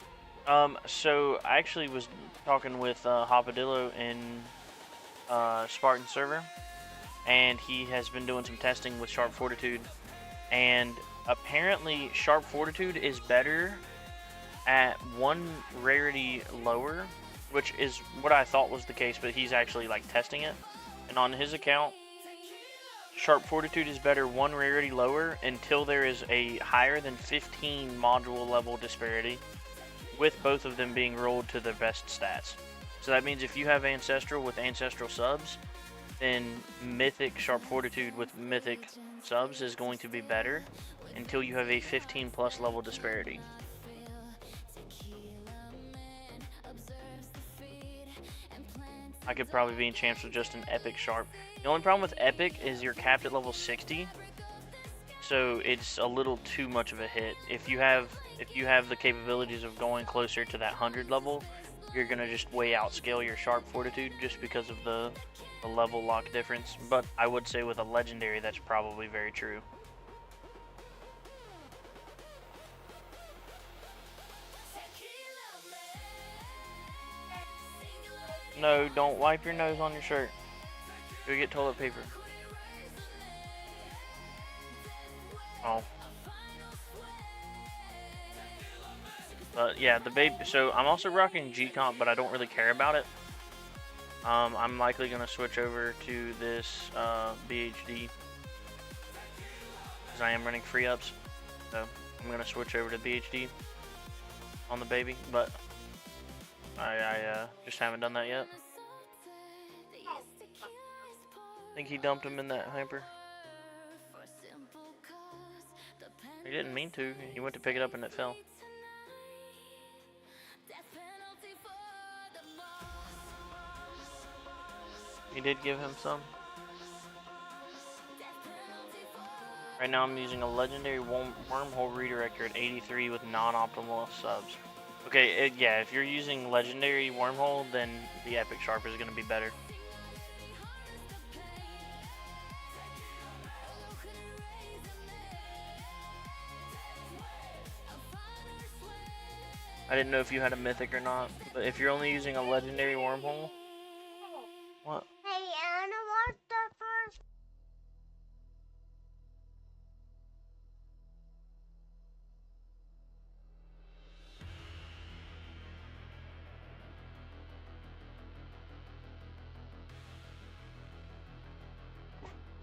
So I actually was talking with Hopadillo in Spartan server, and he has been doing some testing with sharp fortitude, and apparently sharp fortitude is better at one rarity lower, which is what I thought was the case, but he's actually like testing it, and on his account sharp fortitude is better one rarity lower until there is a higher than 15 module level disparity, with both of them being rolled to their best stats. So that means if you have ancestral with ancestral subs, then mythic sharp fortitude with mythic subs is going to be better until you have a 15 plus level disparity. I could probably be in champs with just an epic sharp. The only problem with epic is you're capped at level 60, so it's a little too much of a hit. If you have the capabilities of going closer to that 100 level, you're gonna just way outscale your sharp fortitude just because of the level lock difference. But I would say with a legendary, that's probably very true. No, don't wipe your nose on your shirt. Go get toilet paper. Oh. But yeah, the baby. So I'm also rocking G-Comp, but I don't really care about it. I'm likely gonna switch over to this BHD because I am running free ups. So I'm gonna switch over to BHD on the baby, but I just haven't done that yet. I think he dumped him in that hamper. He didn't mean to. He went to pick it up and it fell. He did give him some. Right now I'm using a legendary wormhole redirector at 83 with non-optimal subs. Okay, yeah, if you're using legendary wormhole, then the epic sharp is going to be better. I didn't know if you had a mythic or not, but if you're only using a legendary wormhole... What? Hey, Anna, what's the first?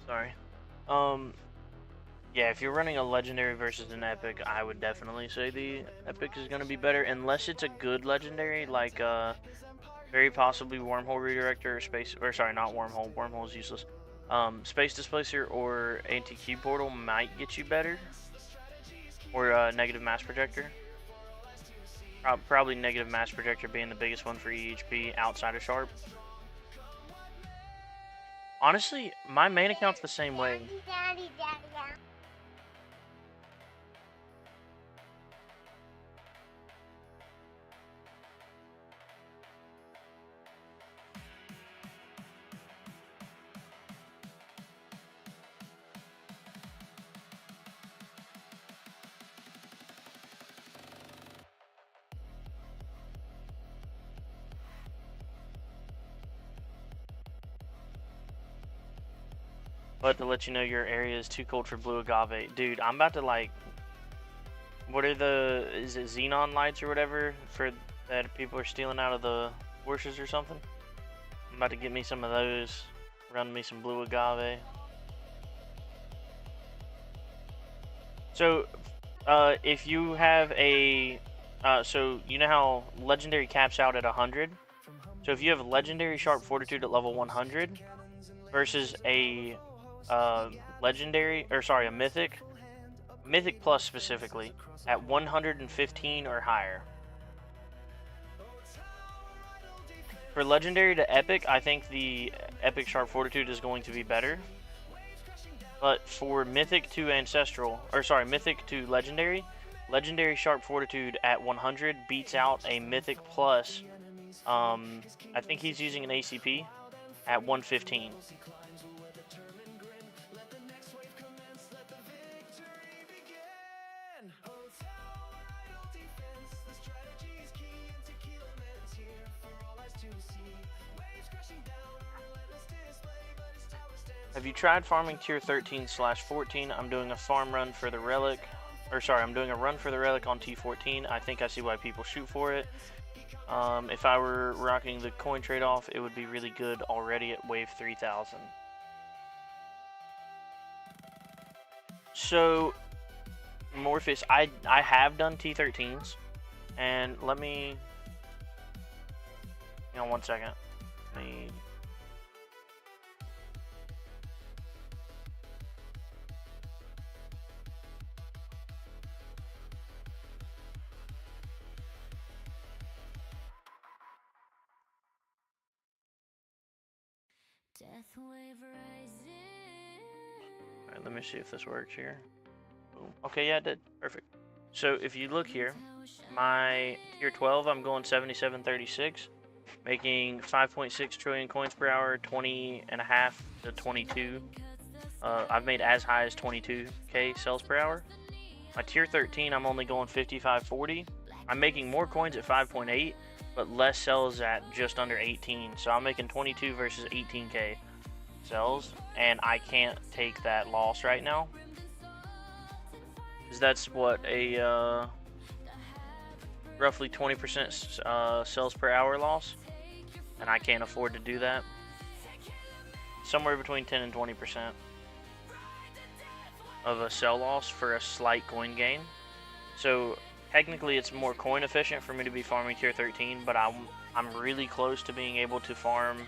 Sorry. Yeah, if you're running a legendary versus an epic, I would definitely say the epic is going to be better, unless it's a good legendary, like very possibly wormhole redirector or space, or sorry, not wormhole. Wormhole is useless. Space displacer or anti-cube portal might get you better, or negative mass projector. Probably negative mass projector being the biggest one for EHP outside of sharp. Honestly, my main account's the same way. Daddy. But to let you know, your area is too cold for blue agave. Dude, I'm about to like... What are the... Is it xenon lights or whatever? For that people are stealing out of the horses or something. I'm about to get me some of those. Run me some blue agave. So, if you have a, so you know how legendary caps out at 100. So if you have legendary sharp fortitude at level 100 versus a legendary, or sorry, a mythic plus specifically at 115 or higher. For legendary to epic, I think the epic sharp fortitude is going to be better. But for mythic to ancestral, or sorry, mythic to legendary, legendary sharp fortitude at 100 beats out a mythic plus. I think he's using an ACP at 115. Have you tried farming tier 13/14? I'm doing a farm run for the relic, or sorry, I'm doing a run for the relic on T14. I think I see why people shoot for it. If I were rocking the coin trade-off, it would be really good already at wave 3000. So, Morpheus, I have done T13s, and let me, hang on one second. Let me, Death wave rising. alright, let me see if this works here. Boom. Okay, yeah, it did. Perfect. So if you look here, my tier 12, I'm going 7736, making 5.6 trillion coins per hour, 20.5 to 22. I've made as high as 22k cells per hour. My tier 13, I'm only going 5540. I'm making more coins at 5.8, but less cells at just under 18. So I'm making 22 versus 18k cells, and I can't take that loss right now. Because that's what, a roughly 20% cells per hour loss, and I can't afford to do that. Somewhere between 10 and 20% of a cell loss for a slight coin gain. So technically it's more coin efficient for me to be farming tier 13, but I'm really close to being able to farm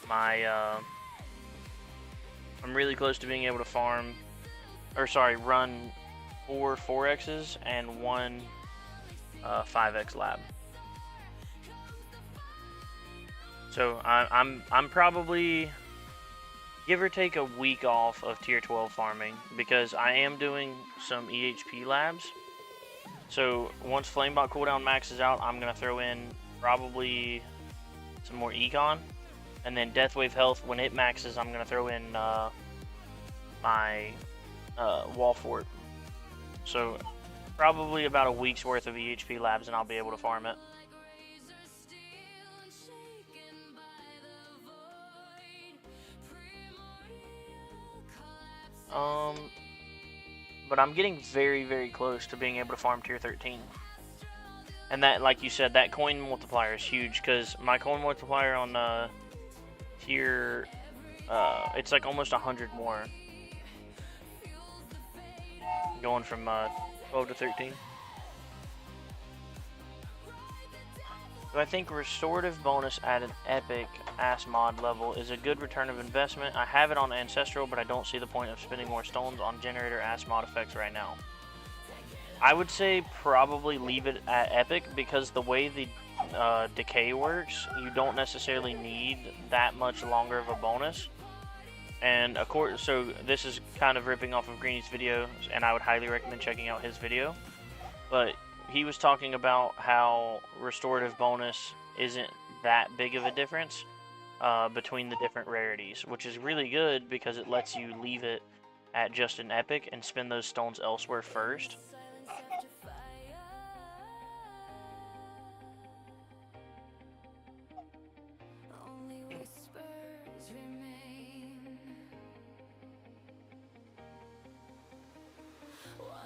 my run 4 4x's and 1 5x lab. So I'm probably, give or take, a week off of tier 12 farming, because I am doing some EHP labs. So once Flamebot cooldown maxes out, I'm going to throw in probably some more Econ. And then Deathwave health, when it maxes, I'm going to throw in my Wall Fort. So probably about a week's worth of EHP labs and I'll be able to farm it. But I'm getting very, very close to being able to farm tier 13. And that, like you said, that coin multiplier is huge, because my coin multiplier on tier, it's like almost 100 more. Going from 12 to 13. So I think restorative bonus at an epic ass mod level is a good return of investment. I have it on ancestral, but I don't see the point of spending more stones on generator ass mod effects right now. I would say probably leave it at epic, because the way the decay works, you don't necessarily need that much longer of a bonus. And of course, so this is kind of ripping off of Greeny's video, and I would highly recommend checking out his video. But he was talking about how restorative bonus isn't that big of a difference between the different rarities, which is really good because it lets you leave it at just an epic and spend those stones elsewhere first.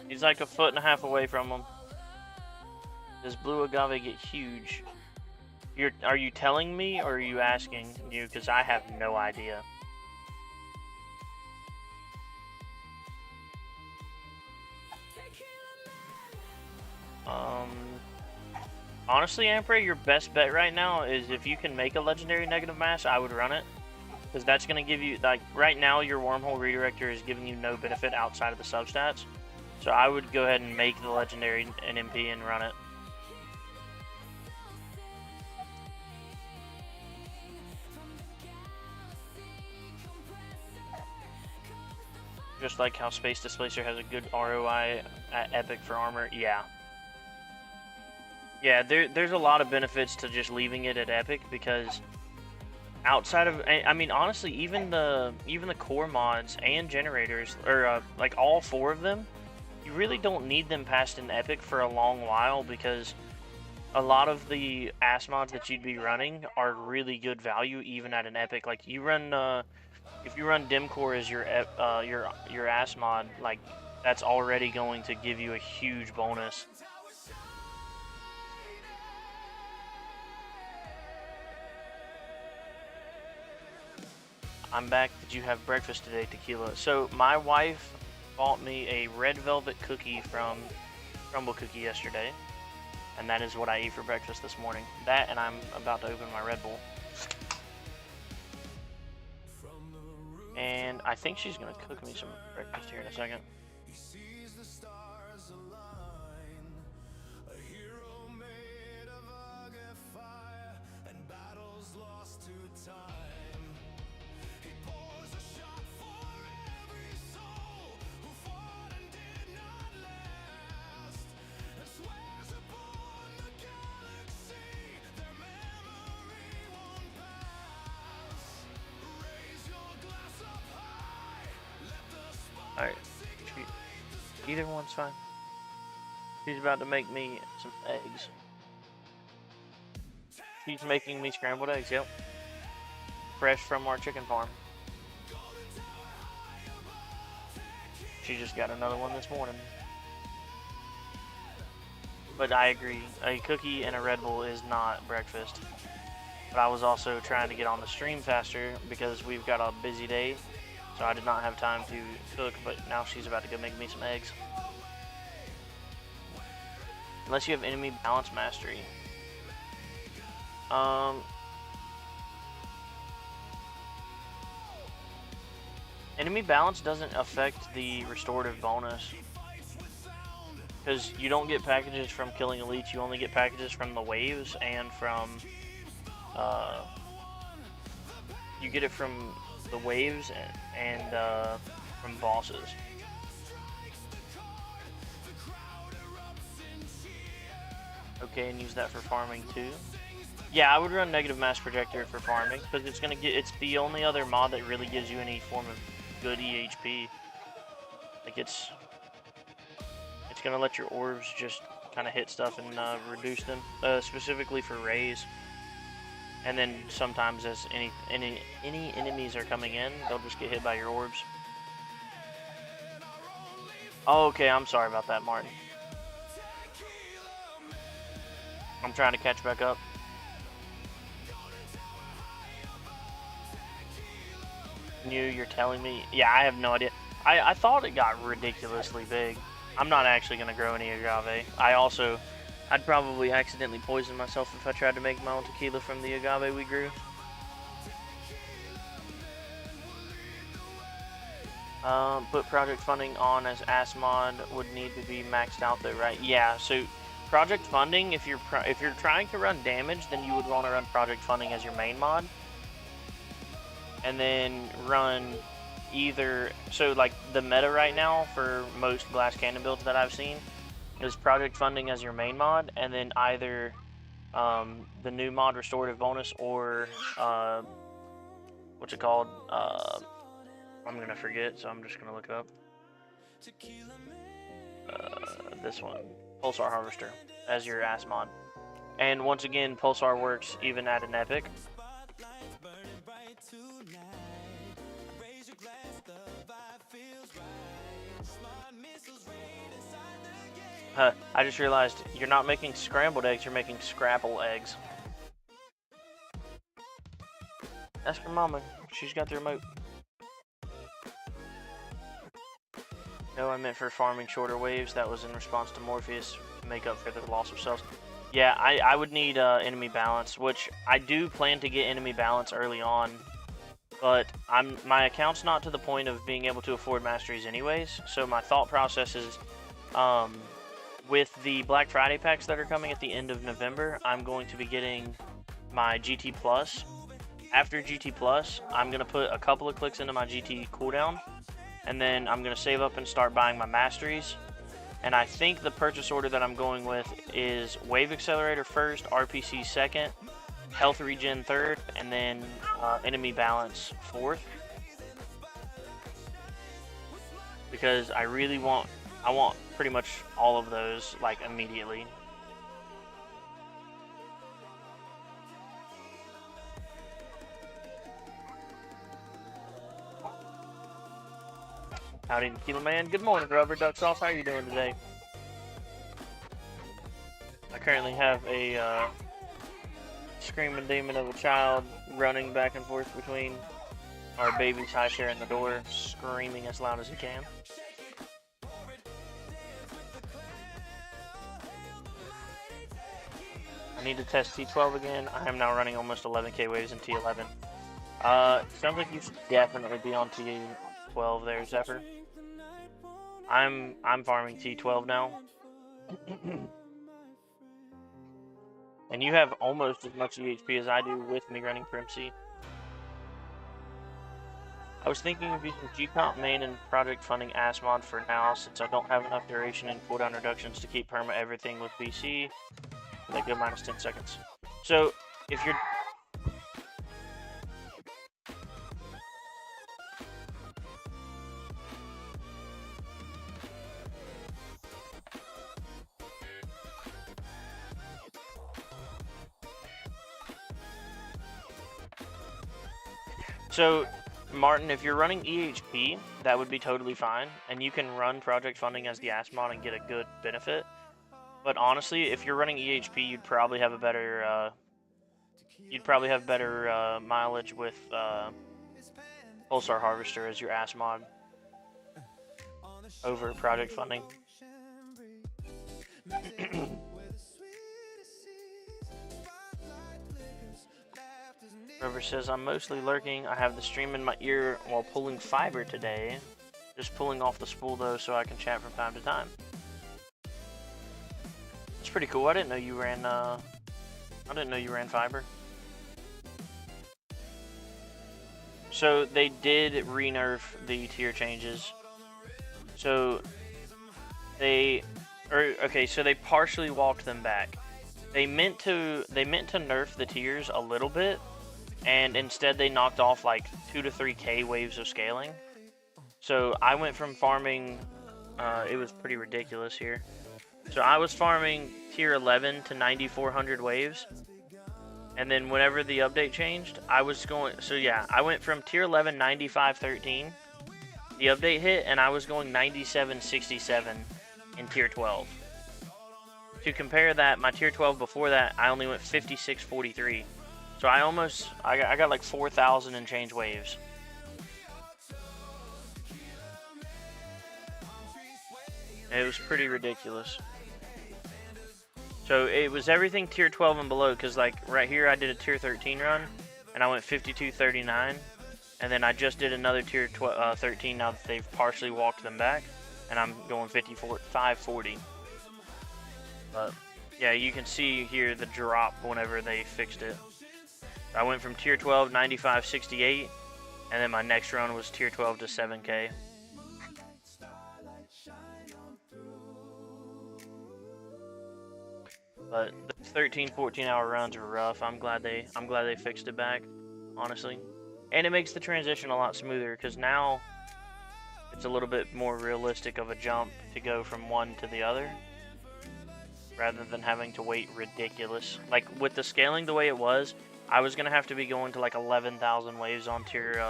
He's like a 1.5 feet away from him. Does blue agave get huge? Are you telling me or are you asking you? Because I have no idea. Honestly, Ampere, your best bet right now is if you can make a legendary negative mass, I would run it. Because that's going to give you, like, right now your wormhole redirector is giving you no benefit outside of the substats. So I would go ahead and make the legendary NMP and run it. Just like how Space Displacer has a good ROI at Epic for armor, yeah. Yeah, there's a lot of benefits to just leaving it at Epic because outside of, I mean, honestly, even the core mods and generators, or like all 4 of them, you really don't need them past an Epic for a long while because a lot of the ass mods that you'd be running are really good value even at an Epic. Like you run, if you run Dimcore as your ass mod, like that's already going to give you a huge bonus. I'm back. Did you have breakfast today, Tequila? So my wife bought me a red velvet cookie from Crumble Cookie yesterday, and that is what I ate for breakfast this morning. That, and I'm about to open my Red Bull. And I think she's gonna cook me some breakfast here in a second. Alright, either one's fine. She's about to make me some eggs. She's making me scrambled eggs, yep. Fresh from our chicken farm. She just got another one this morning. But I agree, a cookie and a Red Bull is not breakfast. But I was also trying to get on the stream faster because we've got a busy day. So I did not have time to cook, but now she's about to go make me some eggs. Unless you have enemy balance mastery. Enemy balance doesn't affect the restorative bonus. Because you don't get packages from killing elites, you only get packages from the waves and from... you get it from the waves and from bosses. Okay, and use that for farming too. Yeah, I would run negative mass projector for farming because it's the only other mod that really gives you any form of good EHP. Like it's gonna let your orbs just kind of hit stuff and reduce them, specifically for rays. And then sometimes as any enemies are coming in, they'll just get hit by your orbs. Oh, okay, I'm sorry about that, Martin. I'm trying to catch back up. You're telling me? Yeah, I have no idea. I thought it got ridiculously big. I'm not actually going to grow any agave. I'd probably accidentally poison myself if I tried to make my own tequila from the agave we grew. Put project funding on as ass mod would need to be maxed out though, right? Yeah, so project funding, if you're trying to run damage, then you would want to run project funding as your main mod. And then run either, so like the meta right now for most glass cannon builds that I've seen is project funding as your main mod, and then either the new mod restorative bonus or what's it called? I'm gonna forget, so I'm just gonna look it up. This one, Pulsar Harvester, as your ass mod. And once again, Pulsar works even at an epic. I just realized you're not making scrambled eggs, you're making scrapple eggs. Ask your mama. She's got the remote. No, I meant for farming shorter waves. That was in response to Morpheus to make up for the loss of cells. Yeah, I would need enemy balance, which I do plan to get enemy balance early on. But my account's not to the point of being able to afford masteries anyways. So my thought process is, with the Black Friday packs that are coming at the end of November, I'm going to be getting my GT Plus. After GT Plus, I'm going to put a couple of clicks into my GT cooldown, and then I'm going to save up and start buying my masteries. And I think the purchase order that I'm going with is Wave Accelerator first, RPC second, Health Regen third, and then Enemy Balance fourth. Because I want pretty much all of those like immediately. Howdy, Tequila Man. Good morning, Rubber Duck Sauce. How are you doing today? I currently have a screaming demon of a child running back and forth between our baby's high chair and the door, screaming as loud as he can. I need to test T12 again. I am now running almost 11k waves in T11. Sounds like you should definitely be on T12 there, Zephyr. I'm farming T12 now. And you have almost as much EHP as I do with me running Prim C. I was thinking of using G-Comp main and project funding ASMod for now, since I don't have enough duration and cooldown reductions to keep perma everything with BC. They go minus 10 seconds. So, if you're... So, Martin, if you're running EHP, that would be totally fine, and you can run project funding as the ASMod and get a good benefit. But honestly, if you're running EHP, you'd probably have a better mileage with Pulsar Harvester as your ASMod over project funding. Rover says, I'm mostly lurking. I have the stream in my ear while pulling fiber today. Just pulling off the spool though so I can chat from time to time. It's pretty cool. I didn't know you ran fiber. So they did re-nerf the tier changes. So they partially walked them back. They meant to nerf the tiers a little bit, and instead they knocked off like 2 to 3k waves of scaling. So I went from farming, it was pretty ridiculous here. So I was farming tier 11 to 9400 waves, and then whenever the update changed, I went from tier 11 9513, the update hit, and I was going 9767 in tier 12. To compare that, my tier 12 before that, I only went 5643. So I got like 4,000 and change waves. It was pretty ridiculous. So it was everything tier 12 and below, because like right here I did a tier 13 run, and I went 5239, and then I just did another tier 13 now that they've partially walked them back, and I'm going 540. But yeah, you can see here the drop whenever they fixed it. I went from tier 12 9568, and then my next run was tier 12 to 7k. But the 13-14 hour runs were rough. I'm glad they fixed it back, honestly. And it makes the transition a lot smoother, because now it's a little bit more realistic of a jump to go from one to the other, rather than having to wait ridiculous. Like with the scaling the way it was, I was gonna have to be going to like 11,000 waves on tier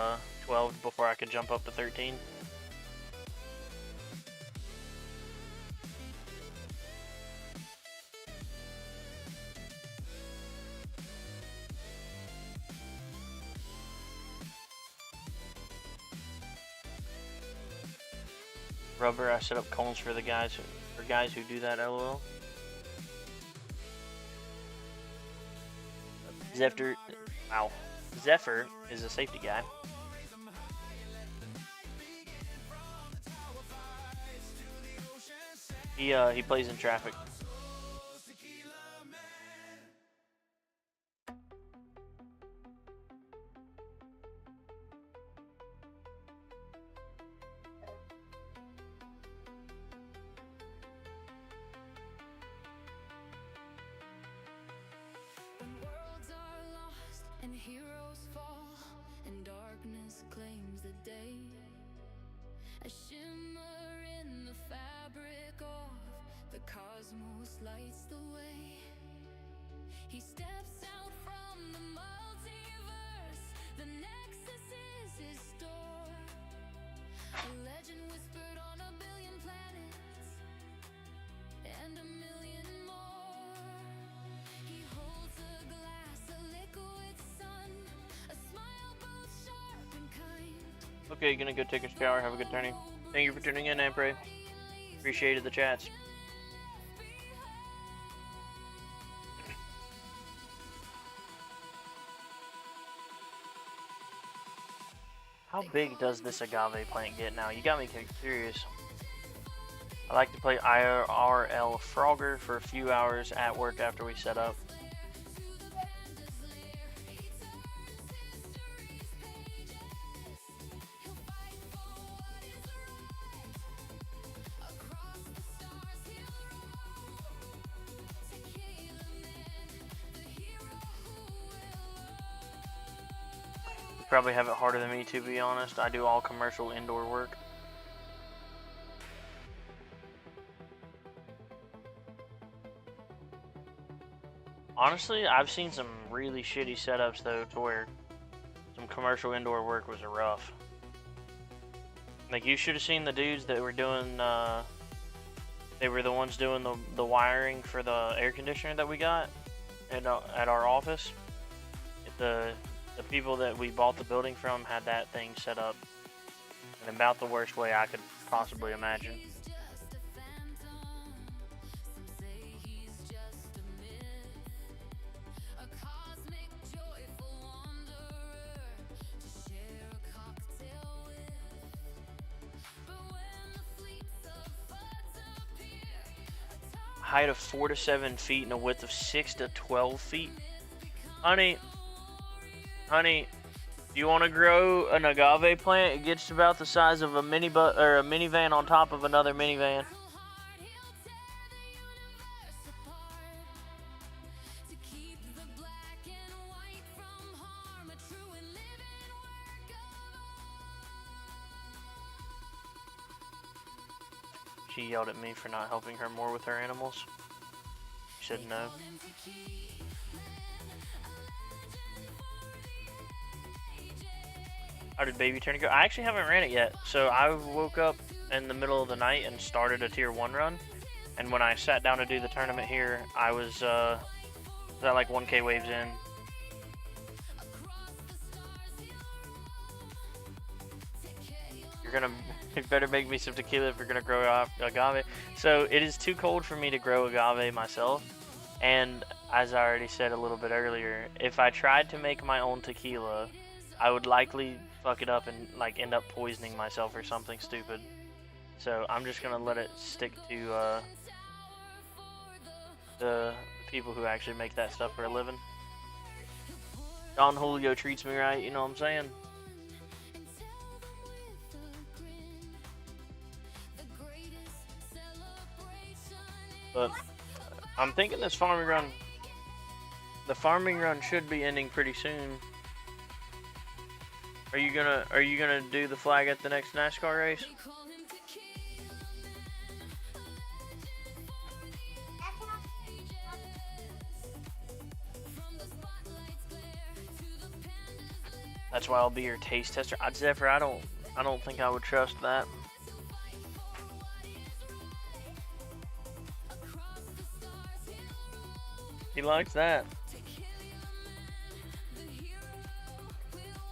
12 before I could jump up to 13. rubber. I set up cones for the guys who do that. LOL. Zephyr is a safety guy. He plays in traffic. And heroes fall, and darkness claims the day. A shimmer in the fabric of the cosmos lights the way. He steps out from the multiverse, the nexus is his door. A legend whispered on a billion planets, and a million more. He holds a glass, a liquid sun, a smile both sharp and kind. Okay, gonna go take a shower. Have a good tourney. Thank you for tuning in, Ampre. Appreciated the chats. How big does this agave plant get now? You got me curious. I like to play IRL Frogger for a few hours at work after we set up. Probably have it harder than me, to be honest. I do all commercial indoor work. Honestly, I've seen some really shitty setups though, to where some commercial indoor work was rough. Like, you should have seen the dudes that were doing, they were the ones doing the wiring for the air conditioner that we got at our office. The people that we bought the building from had that thing set up in about the worst way I could possibly imagine. Height of 4 to 7 feet and a width of 6 to 12 feet. Honey, do you want to grow an agave plant? It gets about the size of a minivan on top of another minivan. She yelled at me for not helping her more with her animals. She said no. How did baby Tourney go? I actually haven't ran it yet. So I woke up in the middle of the night and started a tier 1 run. And when I sat down to do the tournament here, I was at like 1k waves in. You better make me some tequila if you're gonna grow agave. So it is too cold for me to grow agave myself. And as I already said a little bit earlier, if I tried to make my own tequila, I would likely fuck it up and like end up poisoning myself or something stupid. So I'm just gonna let it stick to the people who actually make that stuff for a living. Don Julio treats me right, you know what I'm saying? But I'm thinking this farming run, the farming run should be ending pretty soon. Are you gonna do the flag at the next NASCAR race? That's why I'll be your taste tester. Zephyr, I don't think I would trust that. He likes that.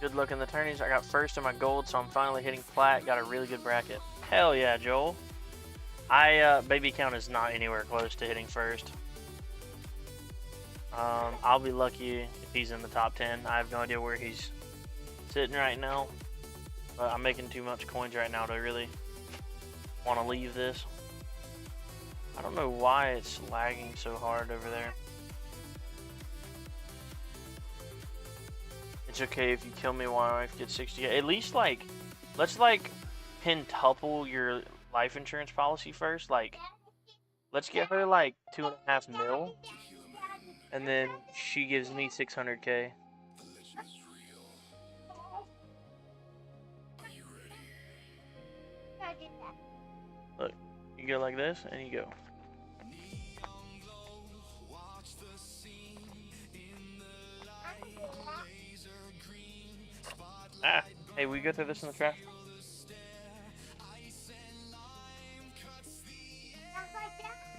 Good luck in the tourneys. I got first in my gold, so I'm finally hitting plat. Got a really good bracket. Hell yeah, Joel. Baby count is not anywhere close to hitting first. I'll be lucky if he's in the top 10. I have no idea where he's sitting right now, but I'm making too much coins right now to really want to leave this. I don't know why it's lagging so hard over there. It's okay if you kill me while I get 60. At least, like, let's, like, pentuple your life insurance policy first. Like, let's get her, like, 2.5 mil. And then she gives me 600K. Look, you go like this, and you go. Ah, hey, we go through this in the trash.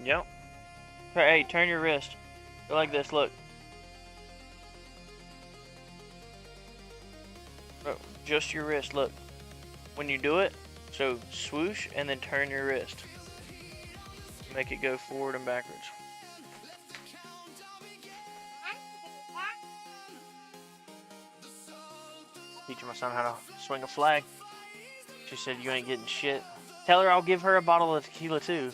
Yep. Hey, turn your wrist. Go like this, look. Oh, just your wrist, look. When you do it, so swoosh and then turn your wrist. Make it go forward and backwards. Teaching my son how to swing a flag. She said, you ain't getting shit. Tell her I'll give her a bottle of tequila too.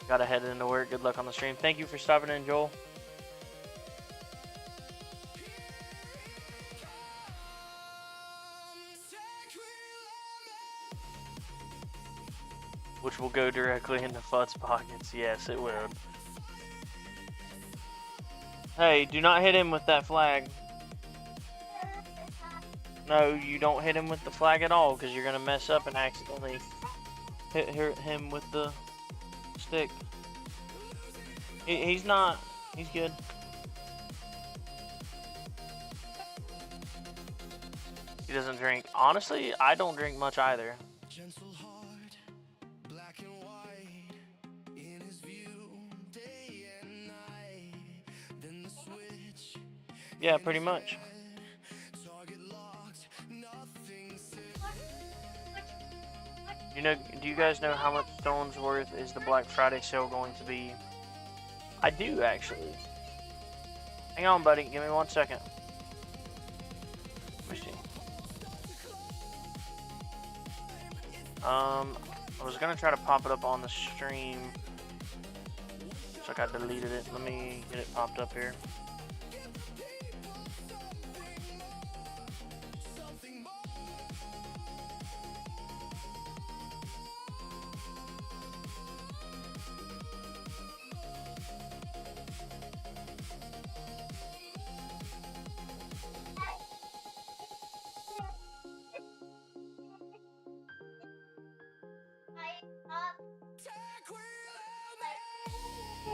Gotta head into work. Good luck on the stream. Thank you for stopping in, Joel. Which will go directly into Fudd's pockets. Yes, it will. Hey, do not hit him with that flag. No, you don't hit him with the flag at all, because you're going to mess up and accidentally hit him with the stick. He's not. He's good. He doesn't drink. Honestly, I don't drink much either. Yeah, pretty much. You know, do you guys know how much stones worth is the Black Friday sale going to be? I do, actually. Hang on, buddy. Give me 1 second. Let me see. I was gonna try to pop it up on the stream. Looks like I deleted it. Let me get it popped up here.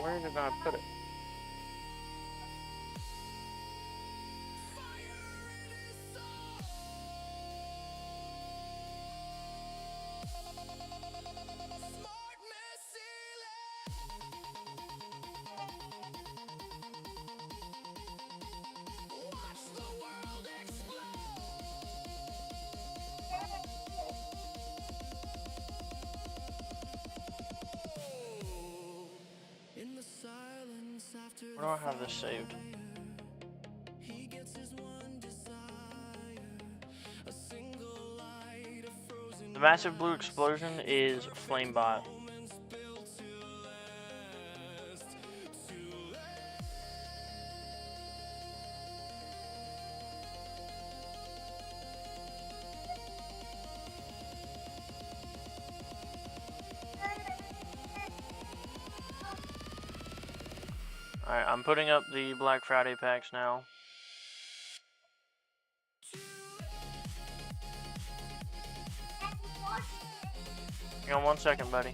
Where did I put it? Where do I have this saved? The massive blue explosion is Flamebot. Alright, I'm putting up the Black Friday packs now. Hang on 1 second, buddy.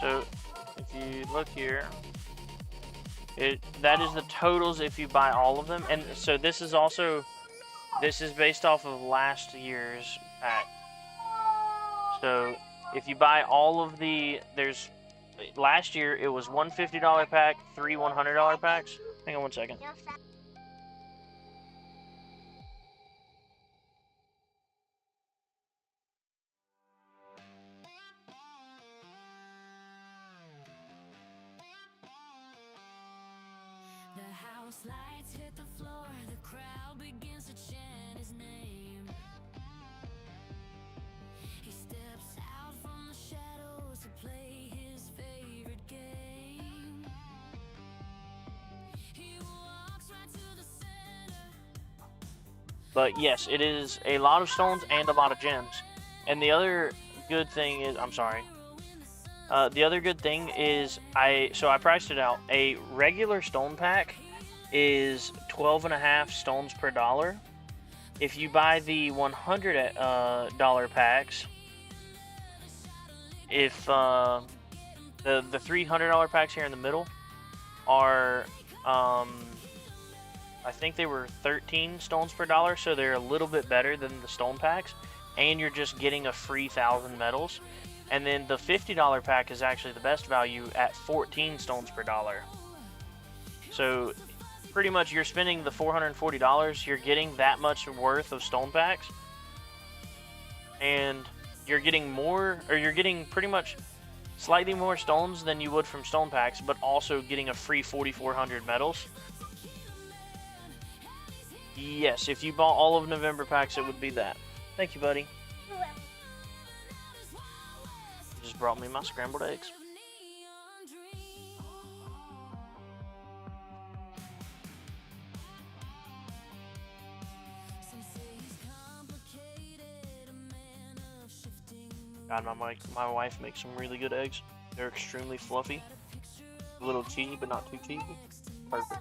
So, if you look here, That is the totals if you buy all of them. And so this is based off of last year's pack. So if you buy all of last year it was one $50 pack, 3 $100 packs. Hang on one second. The house lights hit the floor, the crowd begins to chant his name. He steps out from the shadows to play his favorite game. He walks right to the center. But yes, it is a lot of stones and a lot of gems. And the other good thing is, I'm sorry. The other good thing is, I priced it out. A regular stone pack is 12.5 stones per dollar. If you buy the $100 packs, if the $300 packs here in the middle are, I think they were 13 stones per dollar, so they're a little bit better than the stone packs, and you're just getting a free 1,000 medals. And then the $50 pack is actually the best value at 14 stones per dollar. So pretty much you're spending the $440, you're getting that much worth of stone packs. And you're getting pretty much slightly more stones than you would from stone packs, but also getting a free 4,400 medals. Yes, if you bought all of November packs, it would be that. Thank you, buddy. Just brought me my scrambled eggs. God, my wife makes some really good eggs. They're extremely fluffy, a little cheesy, but not too cheesy. Perfect.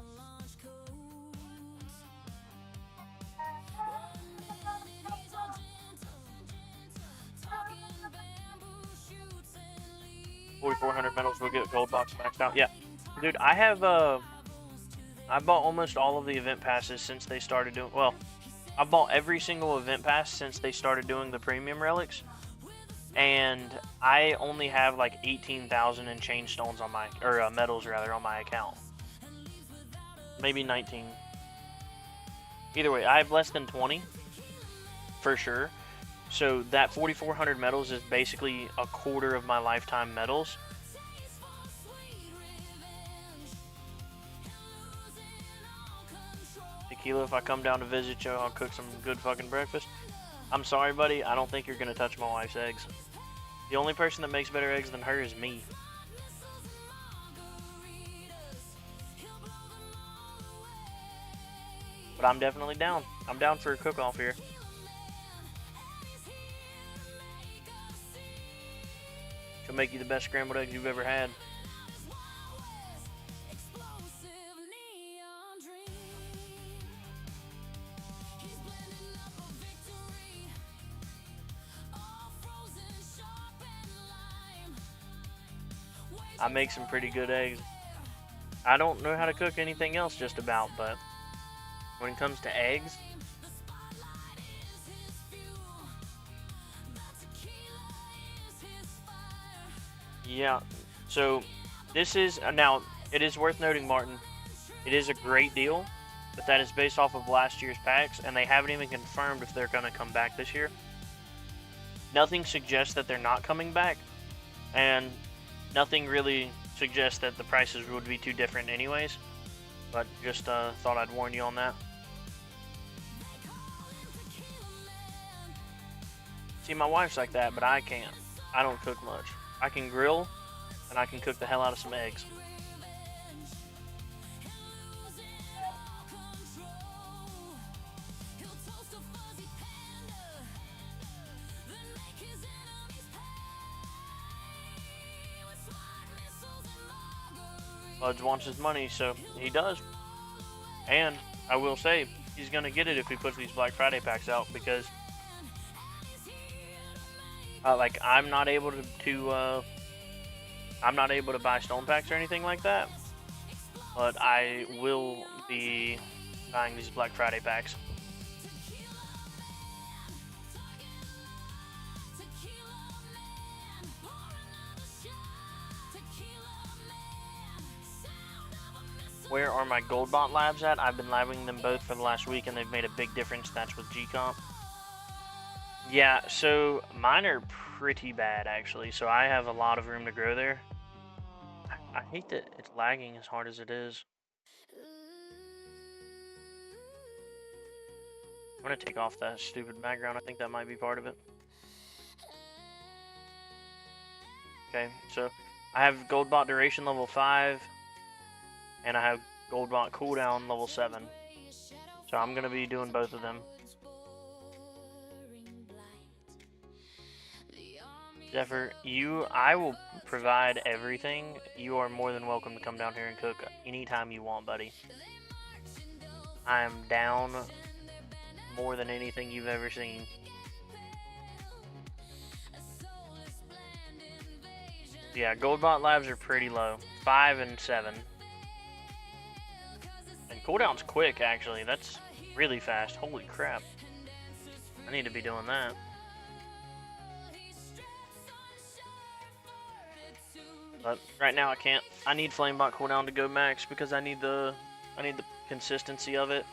$4,400 medals will get gold box maxed out. Yeah, dude, I bought almost all of the event passes since they started doing. Well, I bought every single event pass since they started doing the premium relics, and I only have like 18,000 and change stones on my medals rather on my account. Maybe 19. Either way, I have less than 20 for sure. So that 4,400 medals is basically a quarter of my lifetime medals. Tequila, if I come down to visit you, I'll cook some good fucking breakfast. I'm sorry, buddy. I don't think you're going to touch my wife's eggs. The only person that makes better eggs than her is me. But I'm definitely down. I'm down for a cook-off here. She'll make you the best scrambled eggs you've ever had. I make some pretty good eggs. I don't know how to cook anything else just about, but when it comes to eggs, yeah. So this is, now it is worth noting, Martin, it is a great deal, but that is based off of last year's packs, and they haven't even confirmed if they're going to come back this year. Nothing suggests that they're not coming back, and nothing really suggests that the prices would be too different anyways, but just thought I'd warn you on that. See, my wife's like that, but I can't. I don't cook much. I can grill, and I can cook the hell out of some eggs. Budge wants his money, so he does. And I will say, he's going to get it if he puts these Black Friday packs out, because like I'm not able to buy stone packs or anything like that. but I will be buying these Black Friday packs. Where are my gold bot labs at? I've been labbing them both for the last week and they've made a big difference. That's with G-Comp. Yeah, so mine are pretty bad actually. So I have a lot of room to grow there. I hate that it's lagging as hard as it is. I'm gonna take off that stupid background. I think that might be part of it. Okay, so I have gold bot duration level 5. And I have gold bot cooldown level 7. So I'm going to be doing both of them. Zephyr, I will provide everything. You are more than welcome to come down here and cook anytime you want, buddy. I am down more than anything you've ever seen. Yeah, gold bot labs are pretty low. 5 and 7. And cooldown's quick, actually. That's really fast. Holy crap. I need to be doing that. But right now I can't. I need Flamebot cooldown to go max because I need the consistency of it.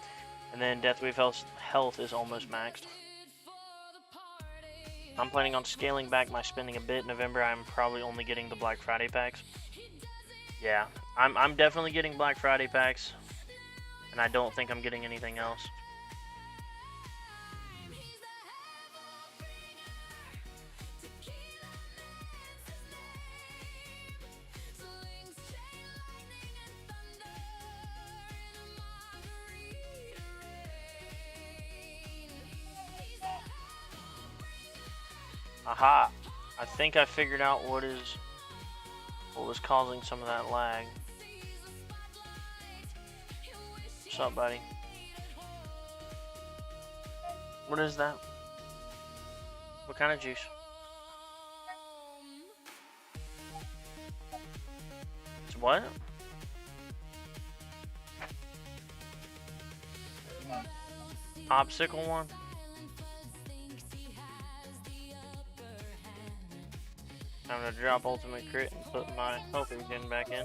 And then Deathwave health is almost maxed. I'm planning on scaling back my spending a bit. In November I'm probably only getting the Black Friday packs. Yeah, I'm definitely getting Black Friday packs. And I don't think I'm getting anything else. Aha! I think I figured out what was causing some of that lag. What's up, buddy? What is that? What kind of juice? It's what? Popsicle one? I'm gonna drop ultimate crit and put my health regen back in.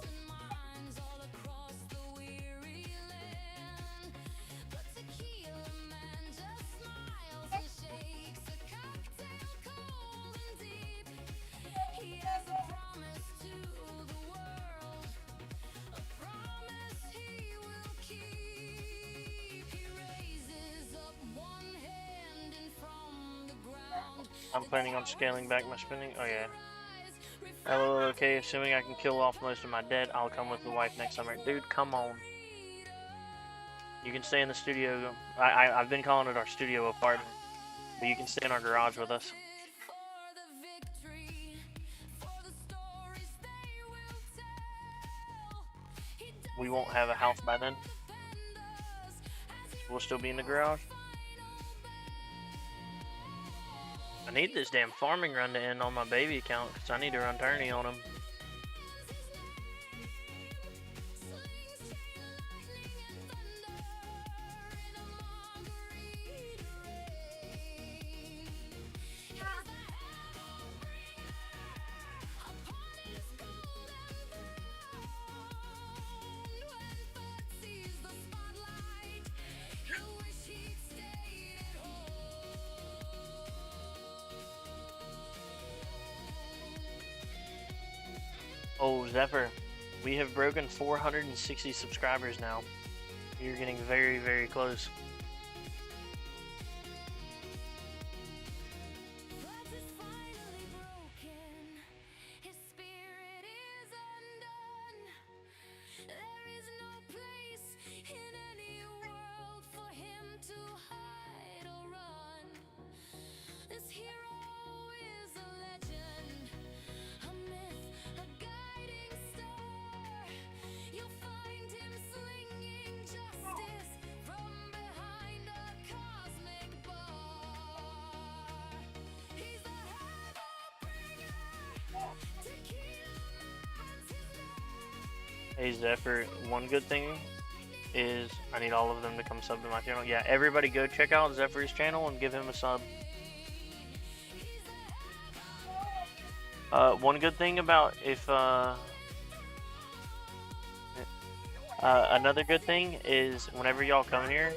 I'm planning on scaling back my spending. Oh yeah. Okay, assuming I can kill off most of my debt, I'll come with the wife next summer. Dude, come on. You can stay in the studio. I've been calling it our studio apartment. But you can stay in our garage with us. We won't have a house by then. We'll still be in the garage. I need this damn farming run to end on my baby account because I need to run Tourney on him. Oh, Zephyr, we have broken 460 subscribers now. You're getting very, very close. Hey Zephyr, one good thing is I need all of them to come sub to my channel. Yeah, everybody go check out Zephyr's channel and give him a sub. One good thing about if another good thing is whenever y'all come here,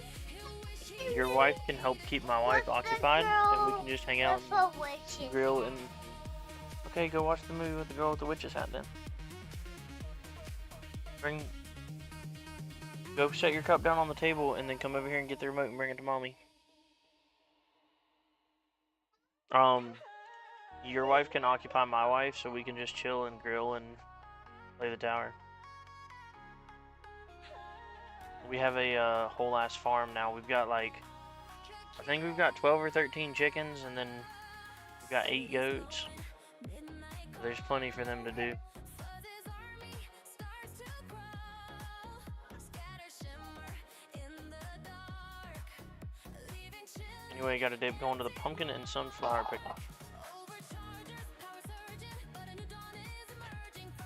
your wife can help keep my wife occupied, and we can just hang out and grill and. Okay, go watch the movie with the girl with the witch's hat then. Go set your cup down on the table and then come over here and get the remote and bring it to mommy. Your wife can occupy my wife, so we can just chill and grill and play the tower. We have a whole ass farm now. We've got like, I think we've got 12 or 13 chickens, and then we've got 8 goats. There's plenty for them to do. Anyway, got a dip going to the pumpkin and sunflower picnic.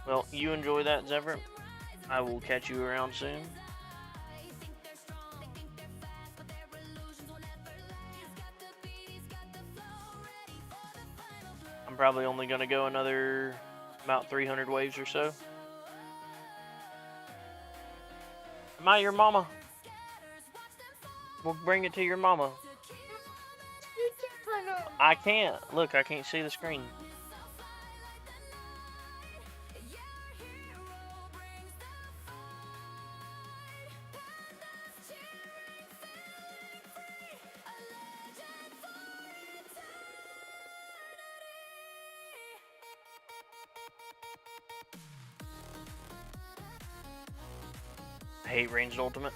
Well, you enjoy that, Zephyr. I will catch you around soon. I'm probably only going to go another about 300 waves or so. Am I your mama? We'll bring it to your mama. I can't. Look, I can't see the screen. I hate ranged ultimate.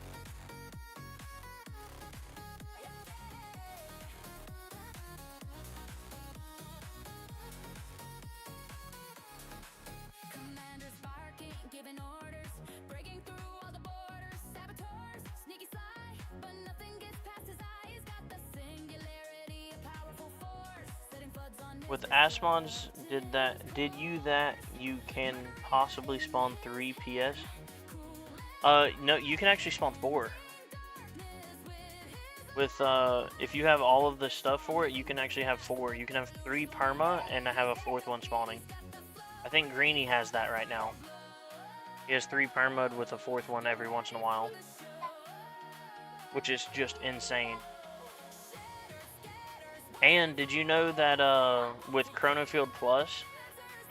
With Asmons, did you can possibly spawn 3 PS? No, you can actually spawn 4. With, if you have all of the stuff for it, you can actually have 4. You can have 3 perma and have a 4th one spawning. I think Greeny has that right now. He has 3 perma with a 4th one every once in a while. Which is just insane. And did you know that with Chronofield Plus,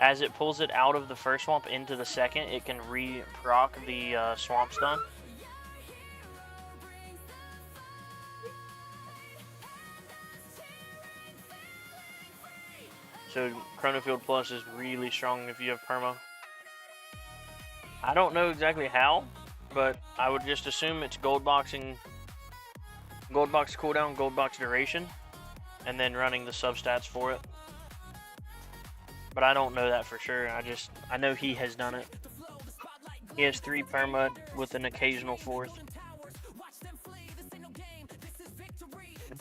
as it pulls it out of the first swamp into the second, it can re-proc the swamp stun? So Chronofield Plus is really strong if you have perma. I don't know exactly how, but I would just assume it's gold box cooldown, gold box duration, and then running the substats for it. But I don't know that for sure. I know he has done it. He has 3 perma with an occasional 4th.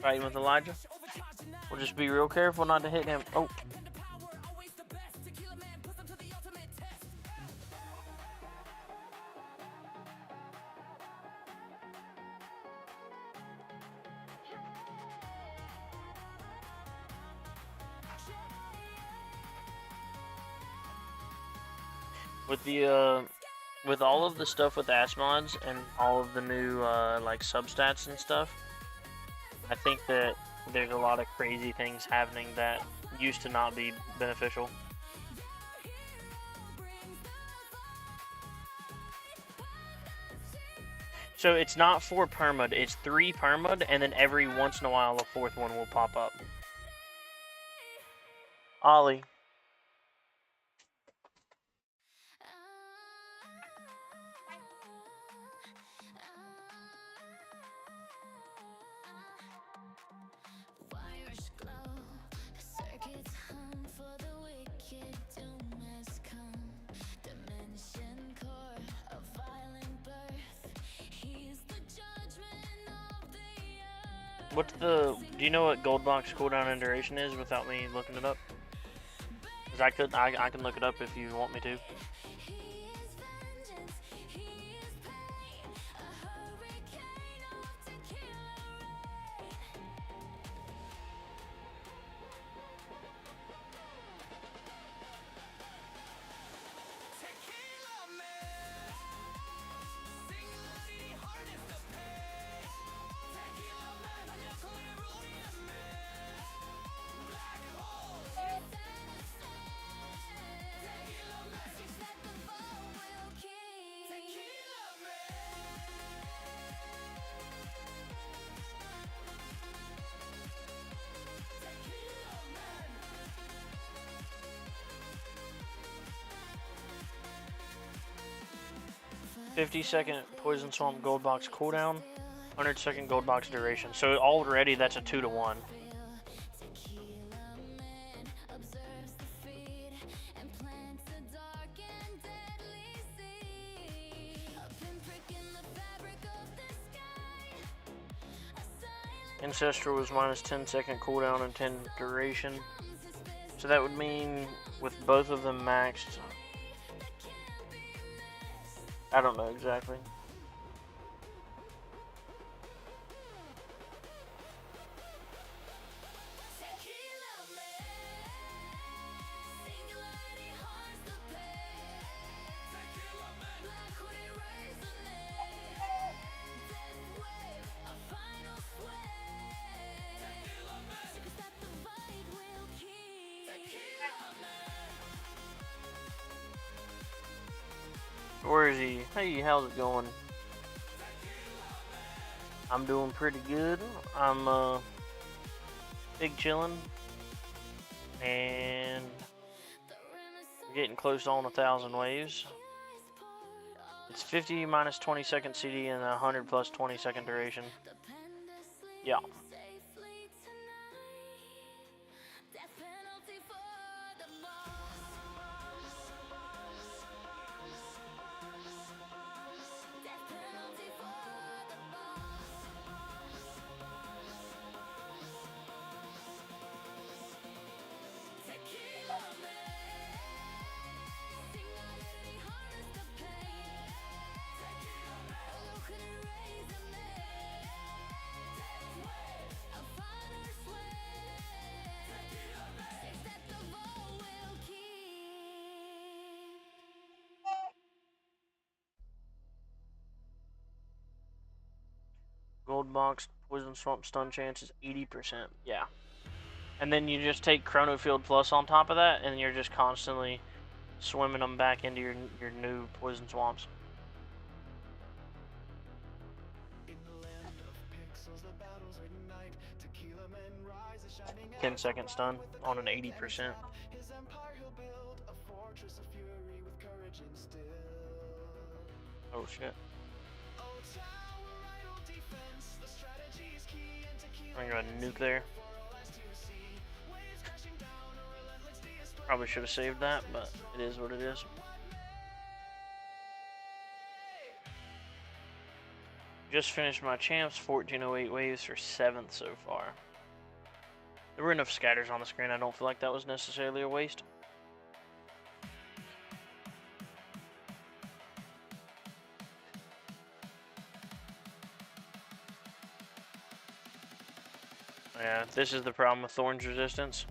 Fighting with Elijah. We'll just be real careful not to hit him. Oh. With all of the stuff with Asmods and all of the new like substats and stuff, I think that there's a lot of crazy things happening that used to not be beneficial. So it's not 4 permad, it's 3 permad, and then every once in a while a 4th one will pop up. Ollie. Do you know what gold box cooldown and duration is without me looking it up? Because I can look it up if you want me to. 50-second Poison Swamp Gold Box cooldown, 100-second Gold Box duration. So already that's a 2-to-1. Ancestral was minus 10-second cooldown and 10 duration. So that would mean with both of them maxed, I don't know exactly. Where is he? Hey, how's it going? I'm doing pretty good. I'm big chillin', and we're getting close on 1,000 waves. It's 50 minus 20-second CD and 100 plus 20-second duration. Yeah. Gold box, Poison Swamp stun chance is 80%. Yeah. And then you just take Chrono Field Plus on top of that, and you're just constantly swimming them back into your new Poison Swamps. 10-second stun on an 80%. Oh shit. I'm gonna nuke there. Probably should have saved that, but it is what it is. Just finished my champs, 1408 waves for 7th so far. There were enough scatters on the screen, I don't feel like that was necessarily a waste. Yeah, this is the problem with Thorn's resistance.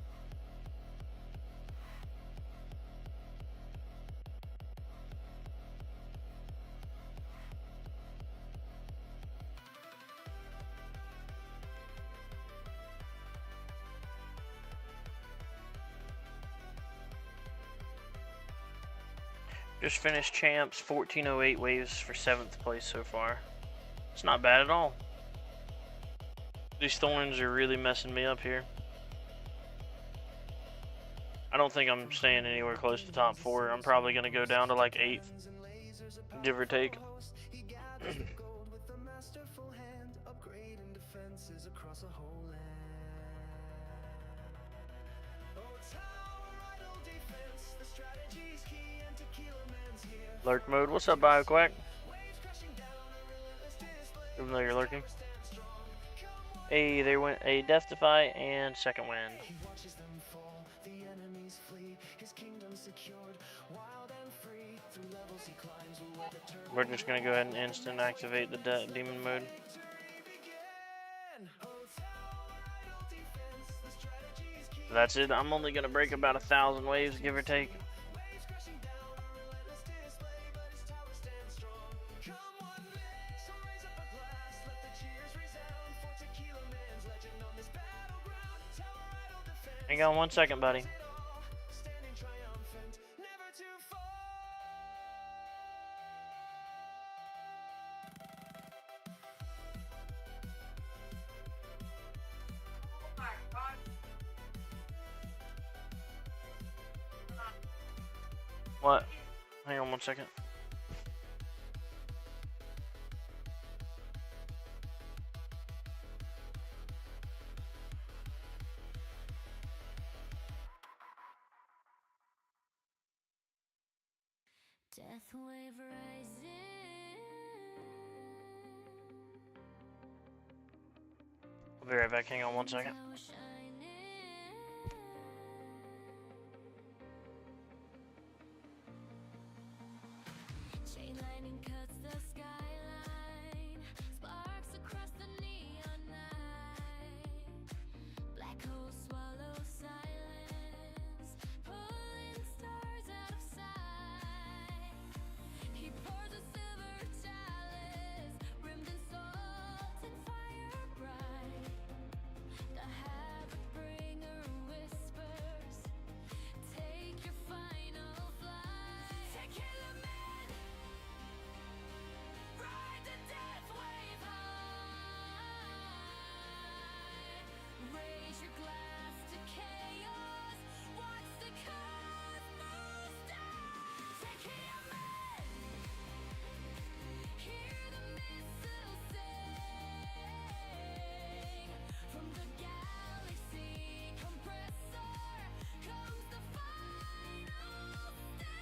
Just finished champs, 1408 waves for 7th place so far. It's not bad at all. These thorns are really messing me up here. I don't think I'm staying anywhere close to top 4. I'm probably going to go down to like 8th, give or take. Lurk mode. What's up, BioQuack? Even though you're lurking. Hey, there went a Death Defy and second wind. We're just gonna go ahead and instant activate the demon mode. That's it. I'm only gonna break about 1,000 waves, give or take. Hang on 1 second, buddy. What? Hang on 1 second. Death wave rising. I'll be right back. Hang on one second. Tower shining. Chain lightning cuts the skyline. Sparks across the neon night. Black holes swallow silence. Pulling stars out of sight. He pours a silver chalice, rimmed in salt and fire bright. The havoc bringer whispers, take your final flight. Tequila man, ride the death wave high. Raise your glass to chaos, watch the cosmos die. Tequila man, hear the missiles sing. From the galaxy compressor comes the final sting.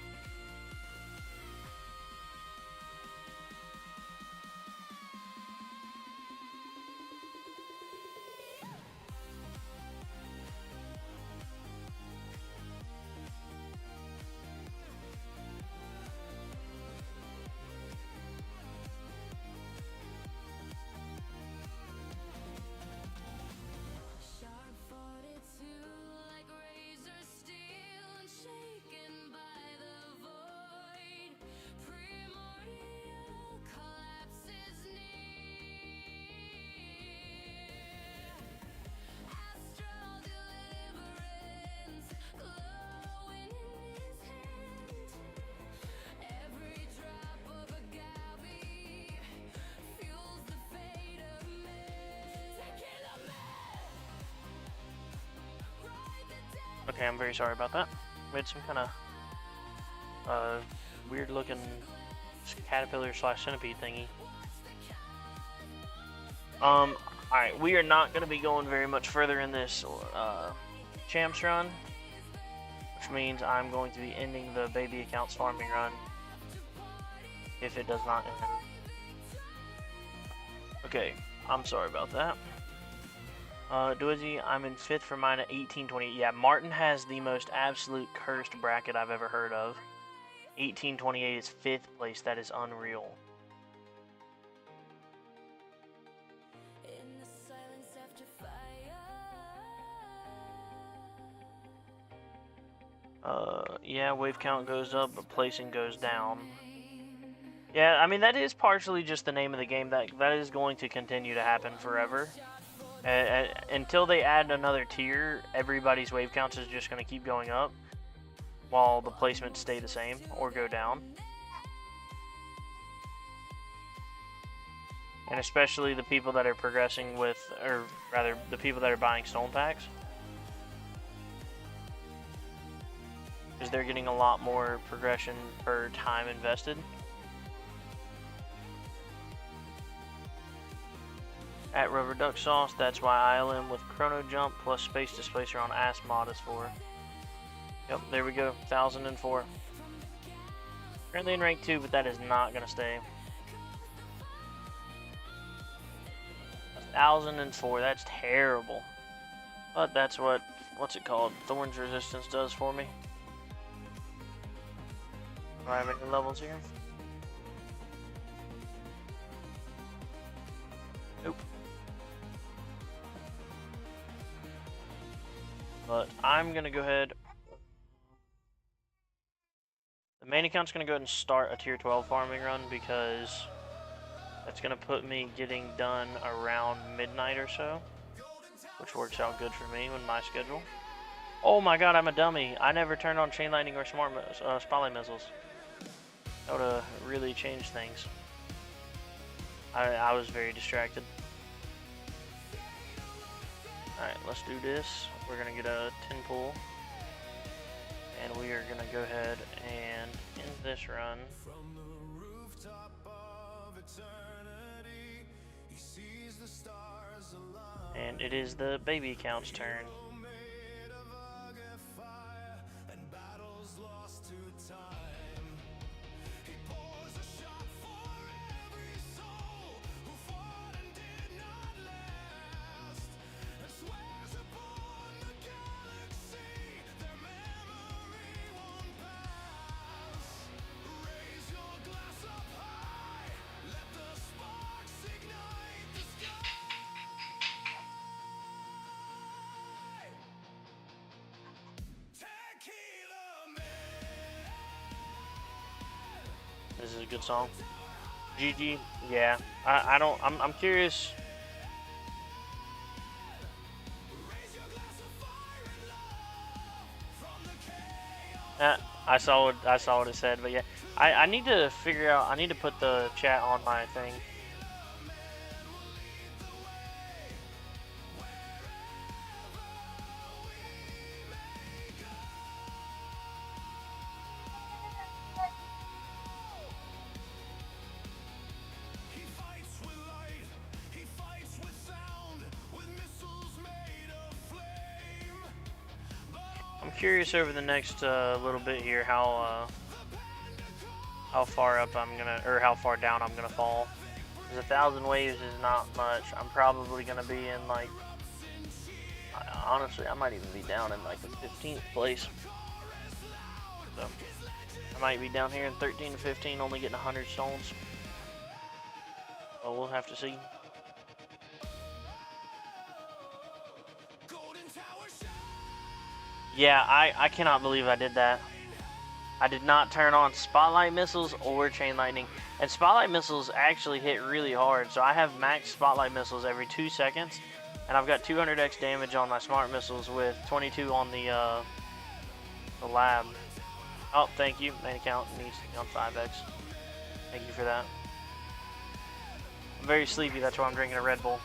Sharp 42 like razor steel and shaken by the void. Primordial collapse is near. Astral deliverance glowing in his hand. Every drop of agave fuels the fate of men. Tequila man, ride the death. Okay, I'm very sorry about that. We had some kind of weird looking caterpillar slash centipede thingy. Alright, we are not going to be going very much further in this champs run, which means I'm going to be ending the baby accounts farming run if it does not end. Okay, I'm sorry about that. Dwizzy, I'm in 5th for mine at 1828. Yeah, Martin has the most absolute cursed bracket I've ever heard of. 1828 is 5th place. That is unreal. In the silence after fire. Yeah, wave count goes up, but placing goes down. Yeah, I mean, that is partially just the name of the game. That is going to continue to happen forever. Until they add another tier, everybody's wave counts is just going to keep going up, while the placements stay the same or go down. And especially the people that are progressing with, or rather, the people that are buying stone packs. Because they're getting a lot more progression per time invested. At Rubber Duck Sauce, that's why ILM with Chrono Jump plus Space Displacer on Ass Mod is for. Yep, there we go, 1004. Currently in rank 2, but that is not going to stay. 1004, that's terrible. But that's what's it called? Thorns Resistance does for me. Do I have any levels here? Nope. But I'm going to go ahead. The main account's going to go ahead and start a tier 12 farming run because that's going to put me getting done around midnight or so, which works out good for me with my schedule. Oh my god, I'm a dummy. I never turned on chain lightning or spotlight missiles. That would have really changed things. I was very distracted. Alright, let's do this. We're going to get a 10 pull. And we are going to go ahead and end this run. From the rooftop of eternity, he sees the stars align. And it is the baby account's turn. Made of ugly fire and battles lost to time. is a good song. GG, yeah. I don't. I'm curious. I saw what it said, but yeah, I need to figure out. I need to put the chat on my thing. I'm curious over the next little bit here how far up I'm gonna, or how far down I'm gonna fall. Because 1,000 waves is not much. I'm probably gonna be in like, honestly, I might even be down in like the 15th place. So I might be down here in 13 to 15, only getting 100 stones. Well, we'll have to see. Yeah, I cannot believe I did that. I did not turn on spotlight missiles or chain lightning. And spotlight missiles actually hit really hard. So I have max spotlight missiles every 2 seconds. And I've got 200x damage on my smart missiles with 22 on the lab. Oh, thank you. Main account needs to be on 5x. Thank you for that. I'm very sleepy, that's why I'm drinking a Red Bull.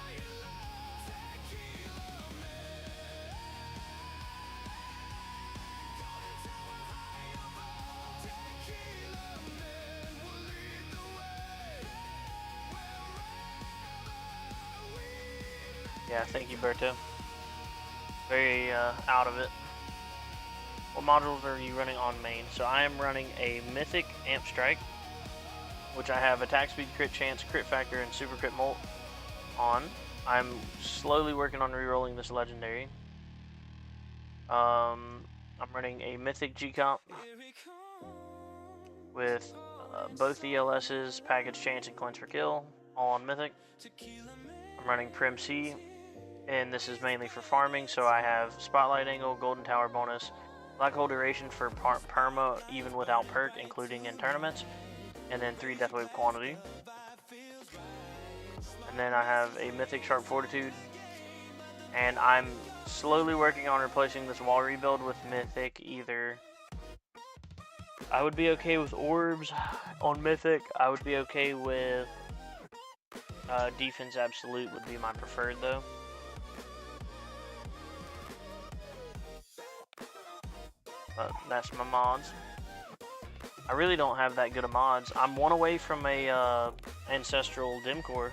Yeah, thank you, Berto. Very out of it. What modules are you running on main? So I am running a Mythic Amp Strike, which I have attack speed, crit chance, crit factor, and super crit molt on. I'm slowly working on re-rolling this legendary. I'm running a Mythic G-Comp with both ELS's, package chance, and cleanse for kill, all on Mythic. I'm running Prim C, and this is mainly for farming, so I have Spotlight Angle, Golden Tower bonus, Black Hole Duration for perma even without perk, including in tournaments, and then 3 Deathwave quantity. And then I have a Mythic Sharp Fortitude, and I'm slowly working on replacing this wall rebuild with Mythic either. I would be okay with Orbs on Mythic. I would be okay with Defense Absolute would be my preferred though. That's my mods. I really don't have that good of mods. I'm one away from a Ancestral Dim Core.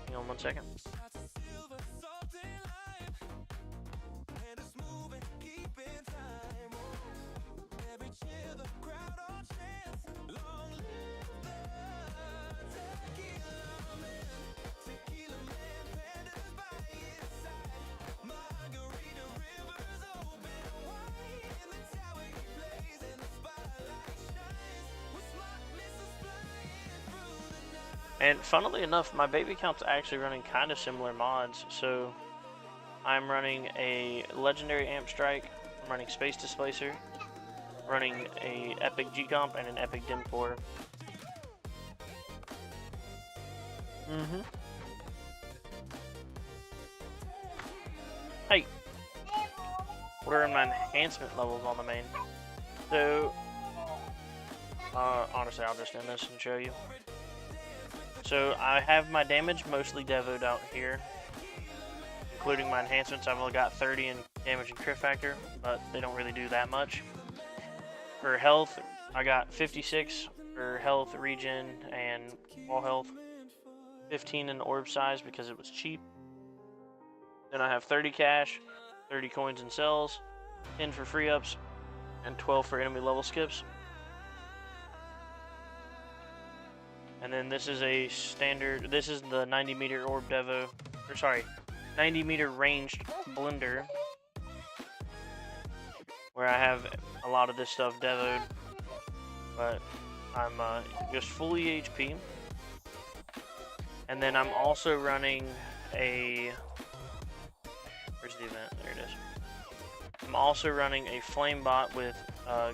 Hang on 1 second. And funnily enough, my baby account's actually running kind of similar mods. So I'm running a Legendary Amp Strike, I'm running Space Displacer, running a Epic G-Comp, and an Epic Dim Core. Hey! What are my enhancement levels on the main? So, honestly, I'll just end this and show you. So I have my damage mostly devoed out here, including my enhancements. I've only got 30 in damage and crit factor, but they don't really do that much. For health, I got 56 for health, regen, and all health. 15 in orb size because it was cheap. Then I have 30 cash, 30 coins and cells, 10 for free ups, and 12 for enemy level skips. And then this is a standard, this is the 90 meter orb devo, or sorry, 90 meter ranged blender, where I have a lot of this stuff devoed, but I'm just fully HP. And then I'm also running a, where's the event? There it is. I'm also running a flame bot with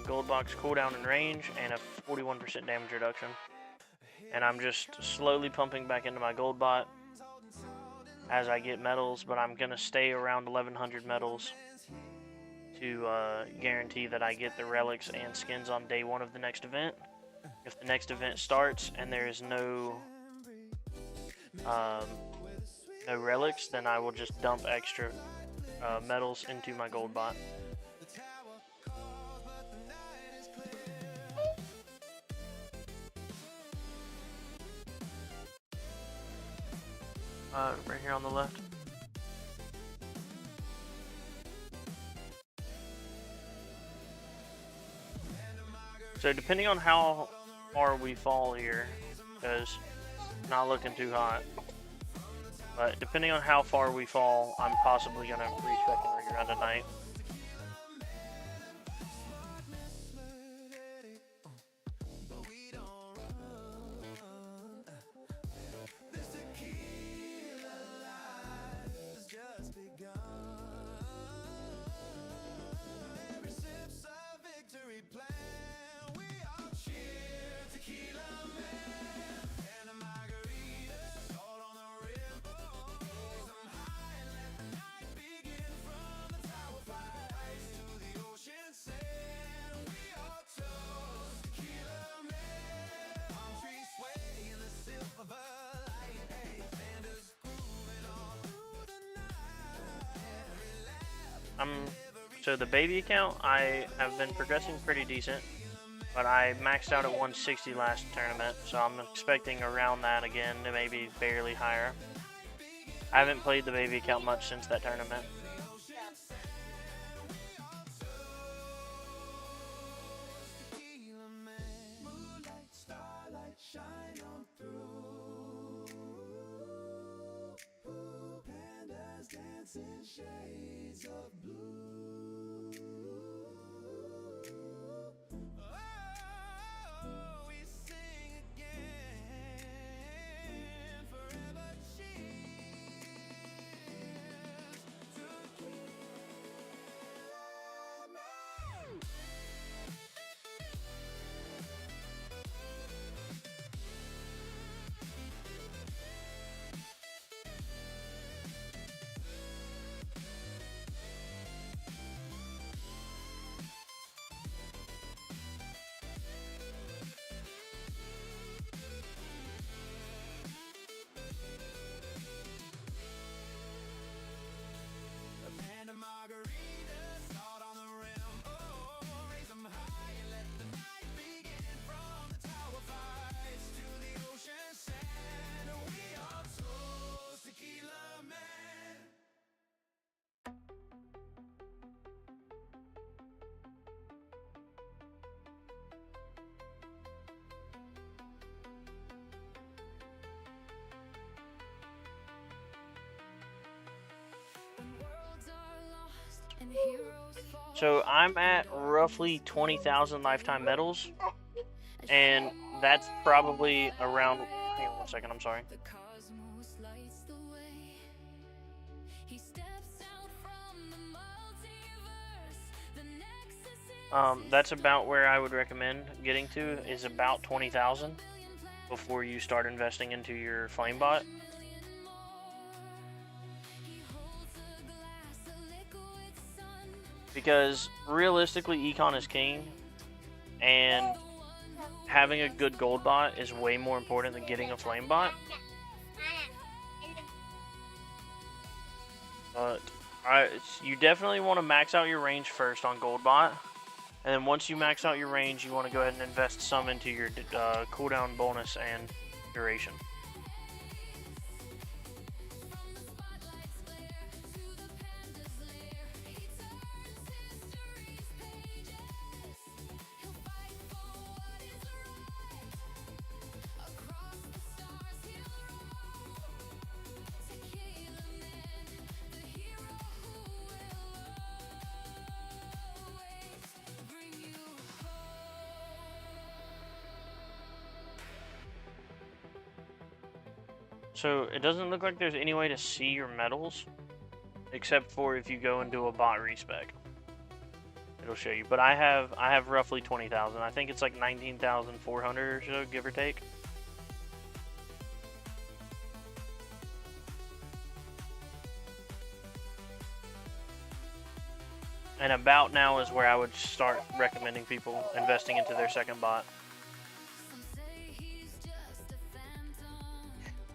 gold box cooldown and range, and a 41% damage reduction. And I'm just slowly pumping back into my gold bot as I get medals, but I'm gonna stay around 1100 medals to guarantee that I get the relics and skins on day 1 of the next event. If the next event starts and there is no relics, then I will just dump extra medals into my gold bot. Right here on the left. So depending on how far we fall here, because it's not looking too hot, but depending on how far we fall, I'm possibly going to respec and ring around tonight. So the baby account, I have been progressing pretty decent, but I maxed out at 160 last tournament, so I'm expecting around that again, maybe barely higher. I haven't played the baby account much since that tournament. Shades of blue. Oh, we sing again. Forever cheers to keep So I'm at roughly 20,000 lifetime medals, and that's probably around, hang on one second, I'm sorry. That's about where I would recommend getting to, is about 20,000 before you start investing into your flame bot. Because realistically, econ is king, and having a good gold bot is way more important than getting a flame bot. But you definitely want to max out your range first on gold bot, and then once you max out your range, you want to go ahead and invest some into your cooldown bonus and duration. So it doesn't look like there's any way to see your medals, except for if you go and do a bot respec. it'll show you. But I have roughly 20,000. I think it's like 19,400 or so, give or take. And about now is where I would start recommending people investing into their second bot.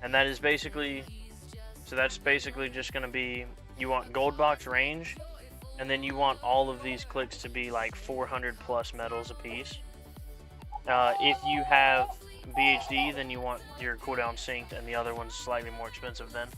And that is basically, so that's basically just going to be, you want gold box range, and then you want all of these clicks to be like 400 plus medals apiece. If you have BHD, then you want your cooldown synced, and the other one's slightly more expensive then.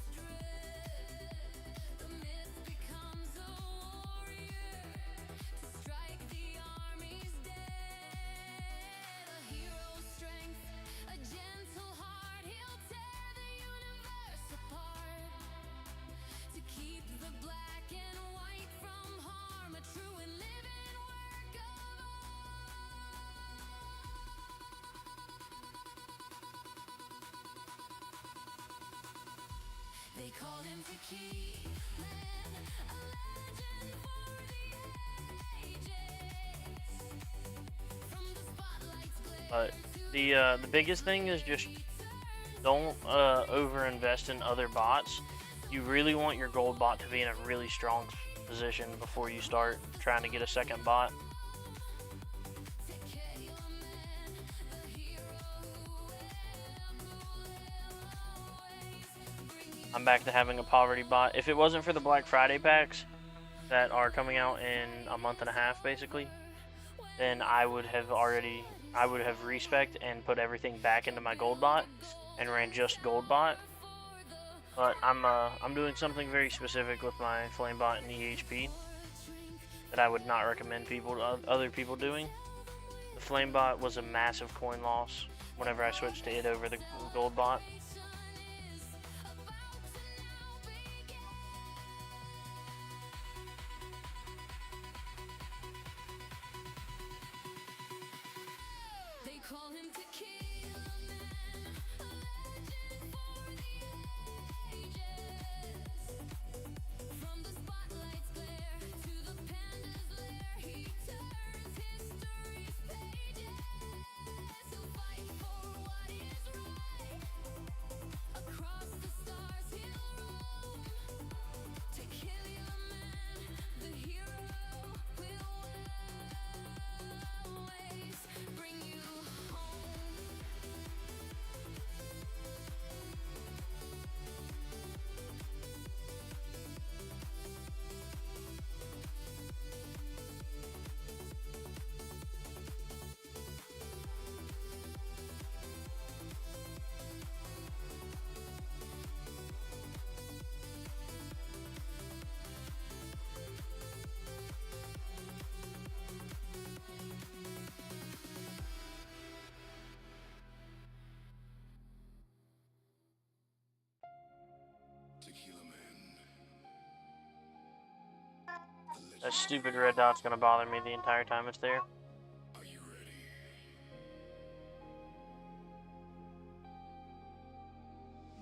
They call him Tequila Man, a legend for the ages. From the spotlight's glare But the biggest thing is just don't over-invest in other bots. You really want your gold bot to be in a really strong position before you start trying to get a second bot. I'm back to having a poverty bot. If it wasn't for the Black Friday packs that are coming out in a month and a half, basically, then I would have respec'd and put everything back into my gold bot and ran just gold bot. But I'm doing something very specific with my flame bot and EHP that I would not recommend other people doing. The flame bot was a massive coin loss whenever I switched to it over the gold bot. call him Tequila Man, a legend for the ages. From the spotlight's glare to the panda's lair, he turns history's pages. He'll fight for what is right. Across the stars he'll roam. Tequila Man, the hero, will always bring you home. Tequila Man. That stupid red dot's gonna bother me the entire time it's there. Are you ready?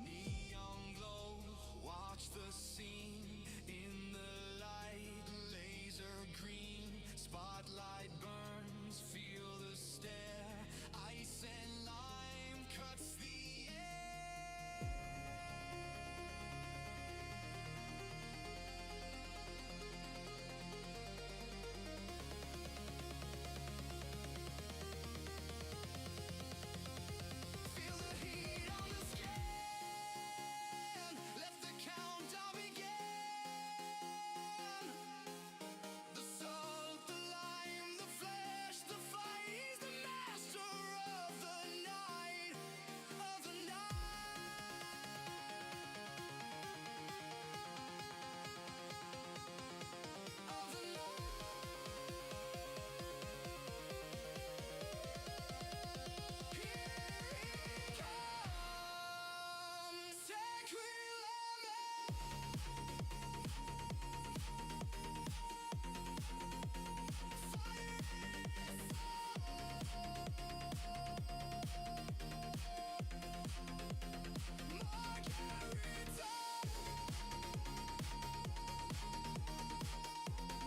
Neon glow, watch the scene in the light, laser green, spotlight burns, feel the stare, ice and lime cuts the air.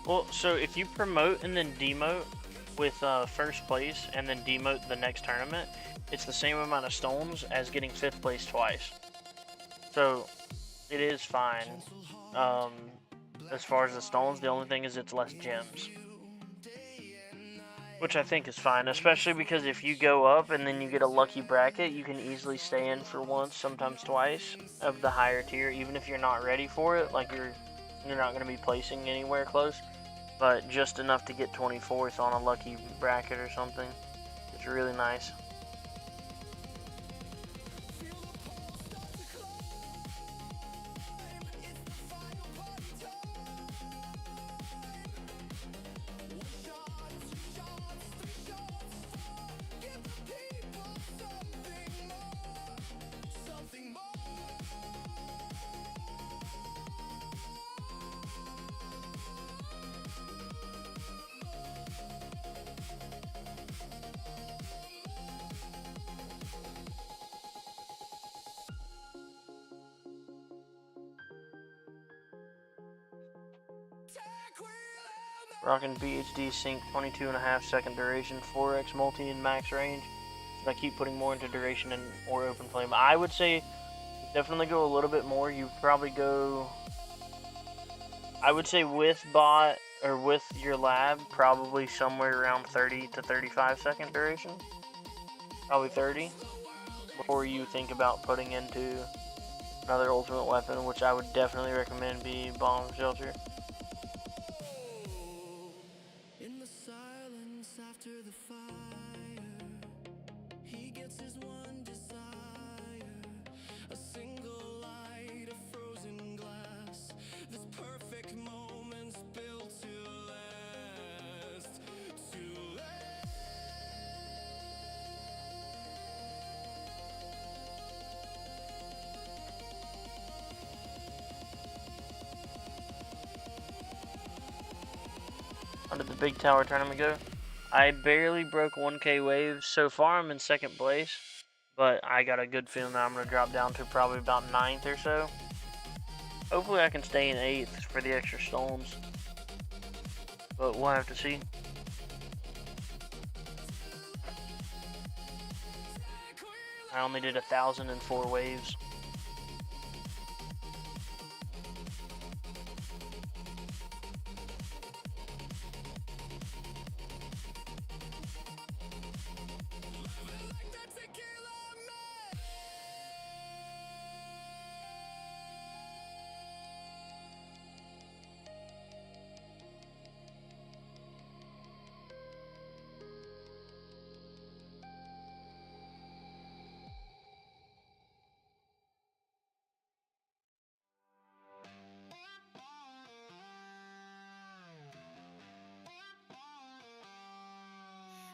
Well, so if you promote and then demote with first place and then demote the next tournament, it's the same amount of stones as getting 5th place twice. So it is fine. As far as the stones, the only thing is it's less gems. Which I think is fine, especially because if you go up and then you get a lucky bracket, you can easily stay in for once, sometimes twice, of the higher tier, even if you're not ready for it, like you're not going to be placing anywhere close, but just enough to get 24th on a lucky bracket or something. It's really nice. Rockin' BHD sync 22.5 second duration, 4x multi and max range. Should I keep putting more into duration and or open flame? I would say definitely go a little bit more. You probably go, I would say with bot or with your lab, probably somewhere around 30 to 35 second duration. Probably 30 before you think about putting into another ultimate weapon, which I would definitely recommend be bomb shelter. After the fire, he gets his one desire, a single light, a frozen glass, this perfect moment's built to last, How did the big tower tournament go? I barely broke 1K waves. So far, I'm in 2nd place, but I got a good feeling that I'm going to drop down to probably about 9th or so. Hopefully, I can stay in 8th for the extra stones, but we'll have to see. I only did 1,004 waves.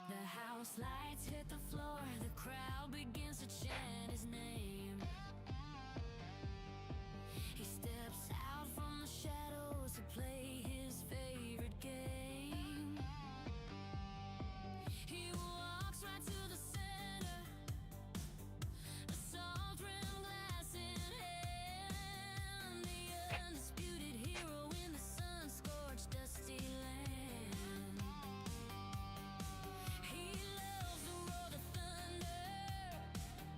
The house lights hit the floor, the crowd begins to chant his name. He steps out from the shadows to play his favorite game. He walks right to the center, a salt rimmed glass in hand, the undisputed hero in the sun-scorched dusty land.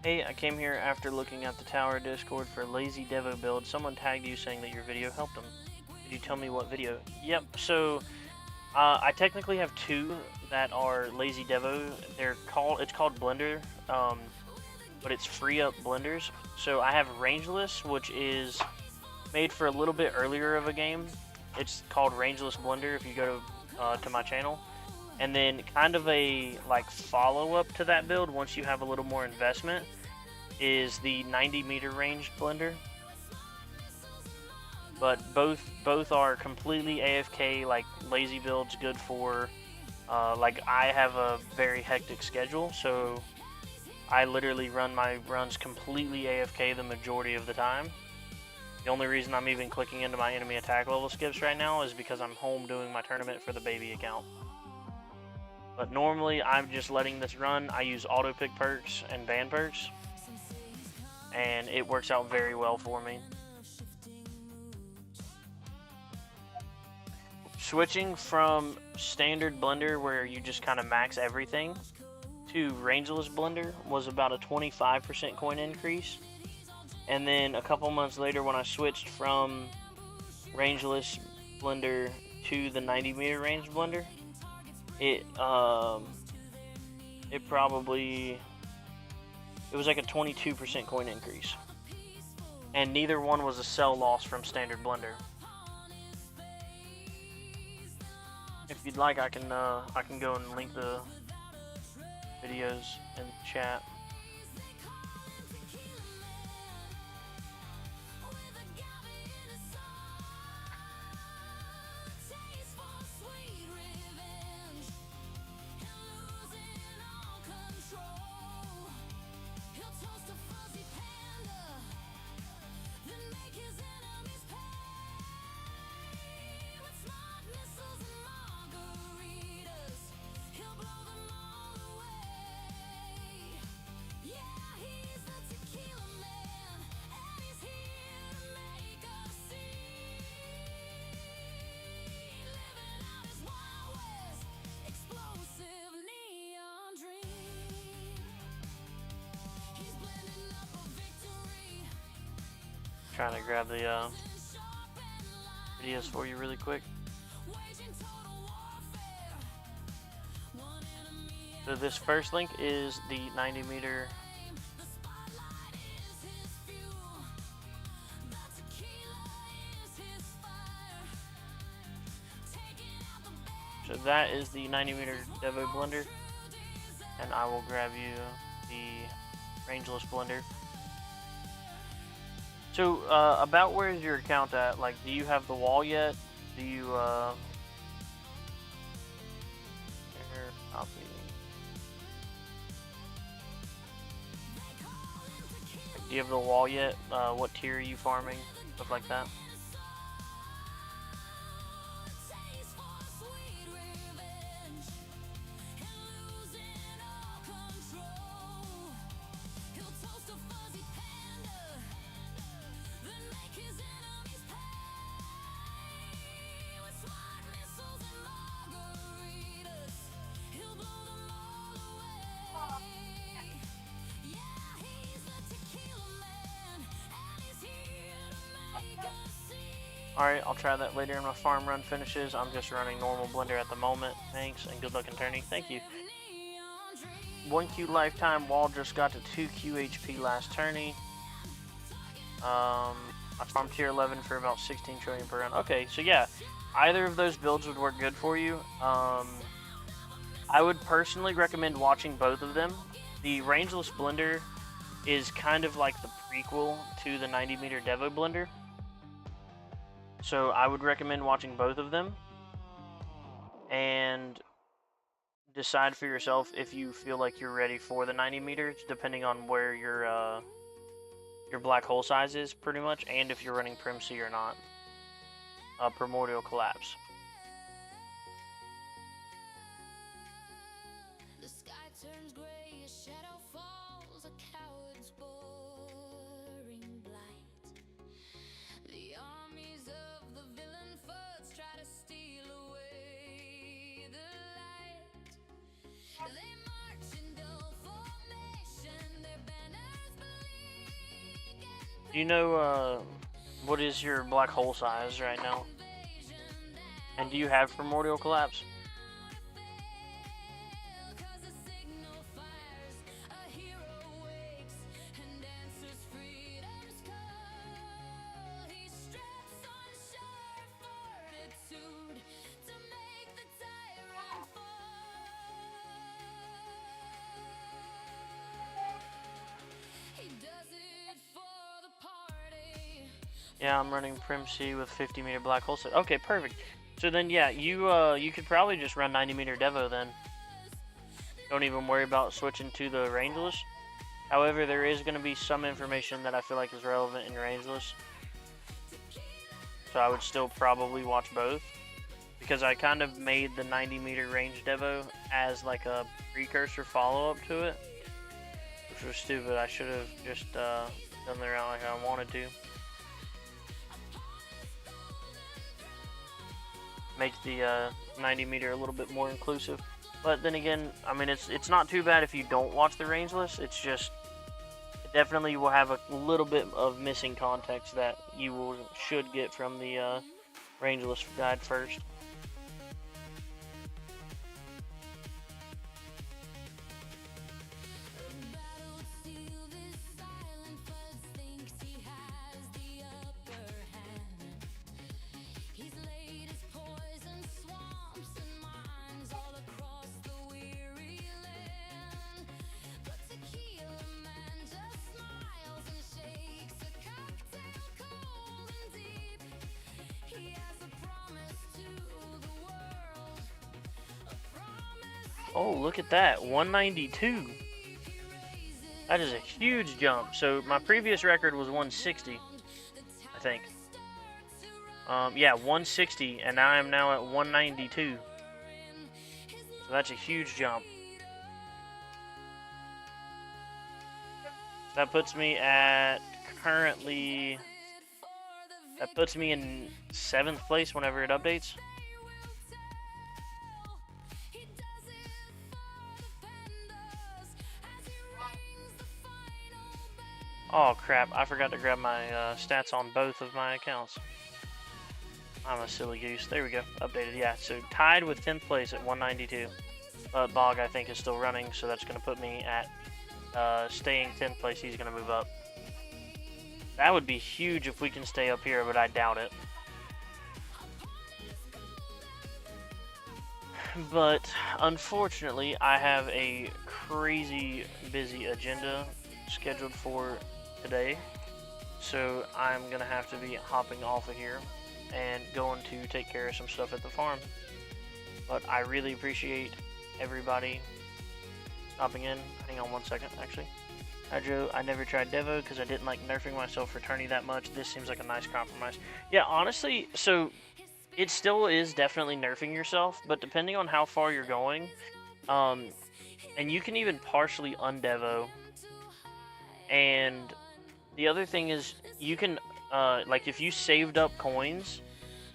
Hey, I came here after looking at the tower Discord for Lazy Devo build. Someone tagged you saying that your video helped them. Could you tell me what video? Yep, so I technically have 2 that are Lazy Devo. It's called Blender, but it's free up blenders. So I have Rangeless, which is made for a little bit earlier of a game. It's called Rangeless Blender if you go to my channel. And then kind of a like follow-up to that build, once you have a little more investment, is the 90-meter ranged blender. But both are completely AFK, like lazy builds, good for like I have a very hectic schedule, so I literally run my runs completely AFK the majority of the time. The only reason I'm even clicking into my enemy attack level skips right now is because I'm home doing my tournament for the baby account. But normally I'm just letting this run. I use auto pick perks and ban perks, and it works out very well for me. switching from standard blender where you just kind of max everything to rangeless blender was about a 25% coin increase. And then a couple months later, when I switched from rangeless blender to the 90 meter range blender, it was like a 22% coin increase, and neither one was a sell loss from standard blender. If you'd like, I can go and link the videos in the chat. Trying to grab the videos for you really quick. So this first link is the 90 meter So that is the 90 meter Devo blender, and I will grab you the rangeless blender. So, about where is your account at? Like, do you have the wall yet? Do you, copy. Do you have the wall yet? What tier are you farming? Stuff like that. Alright, I'll try that later when my farm run finishes. I'm just running normal blender at the moment. Thanks, and good luck in Tourney. Thank you. 1Q lifetime wall just got to 2Q HP last Tourney. I farmed tier 11 for about 16 trillion per run. Okay, so yeah, either of those builds would work good for you. I would personally recommend watching both of them. The rangeless blender is kind of like the prequel to the 90 meter Devo blender. So I would recommend watching both of them and decide for yourself if you feel like you're ready for the 90 meters, depending on where your black hole size is, pretty much, and if you're running Prim C or not. Primordial Collapse. The sky turns gray, a shadow falls, a coward's boring blight. The armies of the villain foes try to steal away the light. They march in dull formation, their banners bleak and Do you know what is your black hole size right now? And do you have Primordial Collapse? Yeah, I'm running Prim C with 50 meter black hole set. Okay, perfect. So then, yeah, you could probably just run 90 meter Devo then. Don't even worry about switching to the rangeless. However, there is going to be some information that I feel like is relevant in rangeless. So I would still probably watch both, because I kind of made the 90 meter range Devo as like a precursor follow-up to it, which was stupid. I should have just done the route like I wanted to. make the 90 meter a little bit more inclusive. But then again, I mean, it's not too bad if you don't watch the rangeless. It's just it definitely will have a little bit of missing context that you should get from the rangeless guide first. Oh, look at that, 192. That is a huge jump. So my previous record was 160, I think. Yeah, 160, and I am now at 192. So that's a huge jump. That puts me at currently. That puts me in 7th place whenever it updates. Oh crap, I forgot to grab my stats on both of my accounts. I'm a silly goose. There we go, updated, yeah. So tied with 10th place at 192. Bog, I think, is still running, so that's going to put me at staying 10th place. He's going to move up. That would be huge if we can stay up here, but I doubt it. But unfortunately, I have a crazy busy agenda scheduled for today, so I'm gonna have to be hopping off of here and going to take care of some stuff at the farm. But I really appreciate everybody stopping in. Hang on one second, actually. Hi Joe, I never tried Devo because I didn't like nerfing myself for Tourney that much. This seems like a nice compromise. Yeah, honestly, so it still is definitely nerfing yourself, but depending on how far you're going, and you can even partially undevo. And the other thing is, you can, like, if you saved up coins,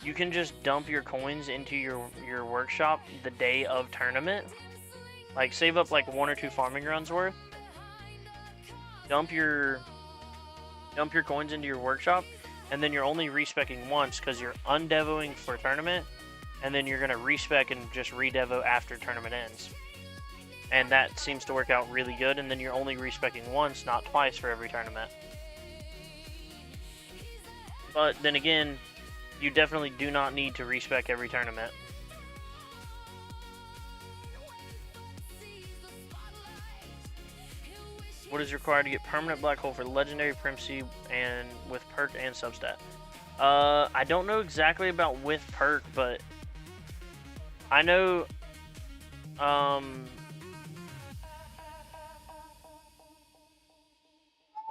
you can just dump your coins into your workshop the day of tournament. Like, save up like 1 or 2 farming runs worth. Dump your coins into your workshop, and then you're only respecking once because you're undevoing for tournament, and then you're gonna respec and just redevo after tournament ends. And that seems to work out really good, and then you're only respecking once, not twice, for every tournament. But then again, you definitely do not need to respec every tournament. What is required to get permanent black hole for legendary primacy and with perk and substat? I don't know exactly about with perk, but I know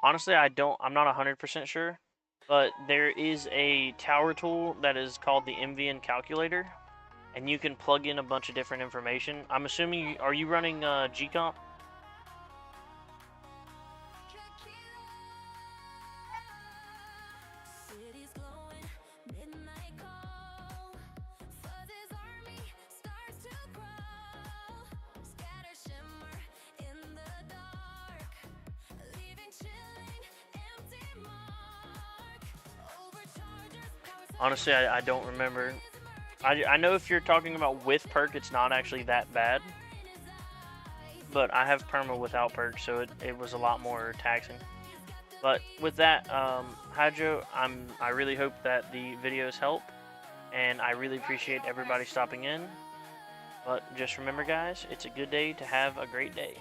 honestly, I'm not 100% sure, but there is a tower tool that is called the MVN calculator, and you can plug in a bunch of different information. I'm assuming, are you running Gcomp? Honestly, I don't remember. I know if you're talking about with perk, it's not actually that bad. But I have perma without perk, so it was a lot more taxing. But with that, Hydro, I really hope that the videos help. And I really appreciate everybody stopping in. But just remember, guys, it's a good day to have a great day.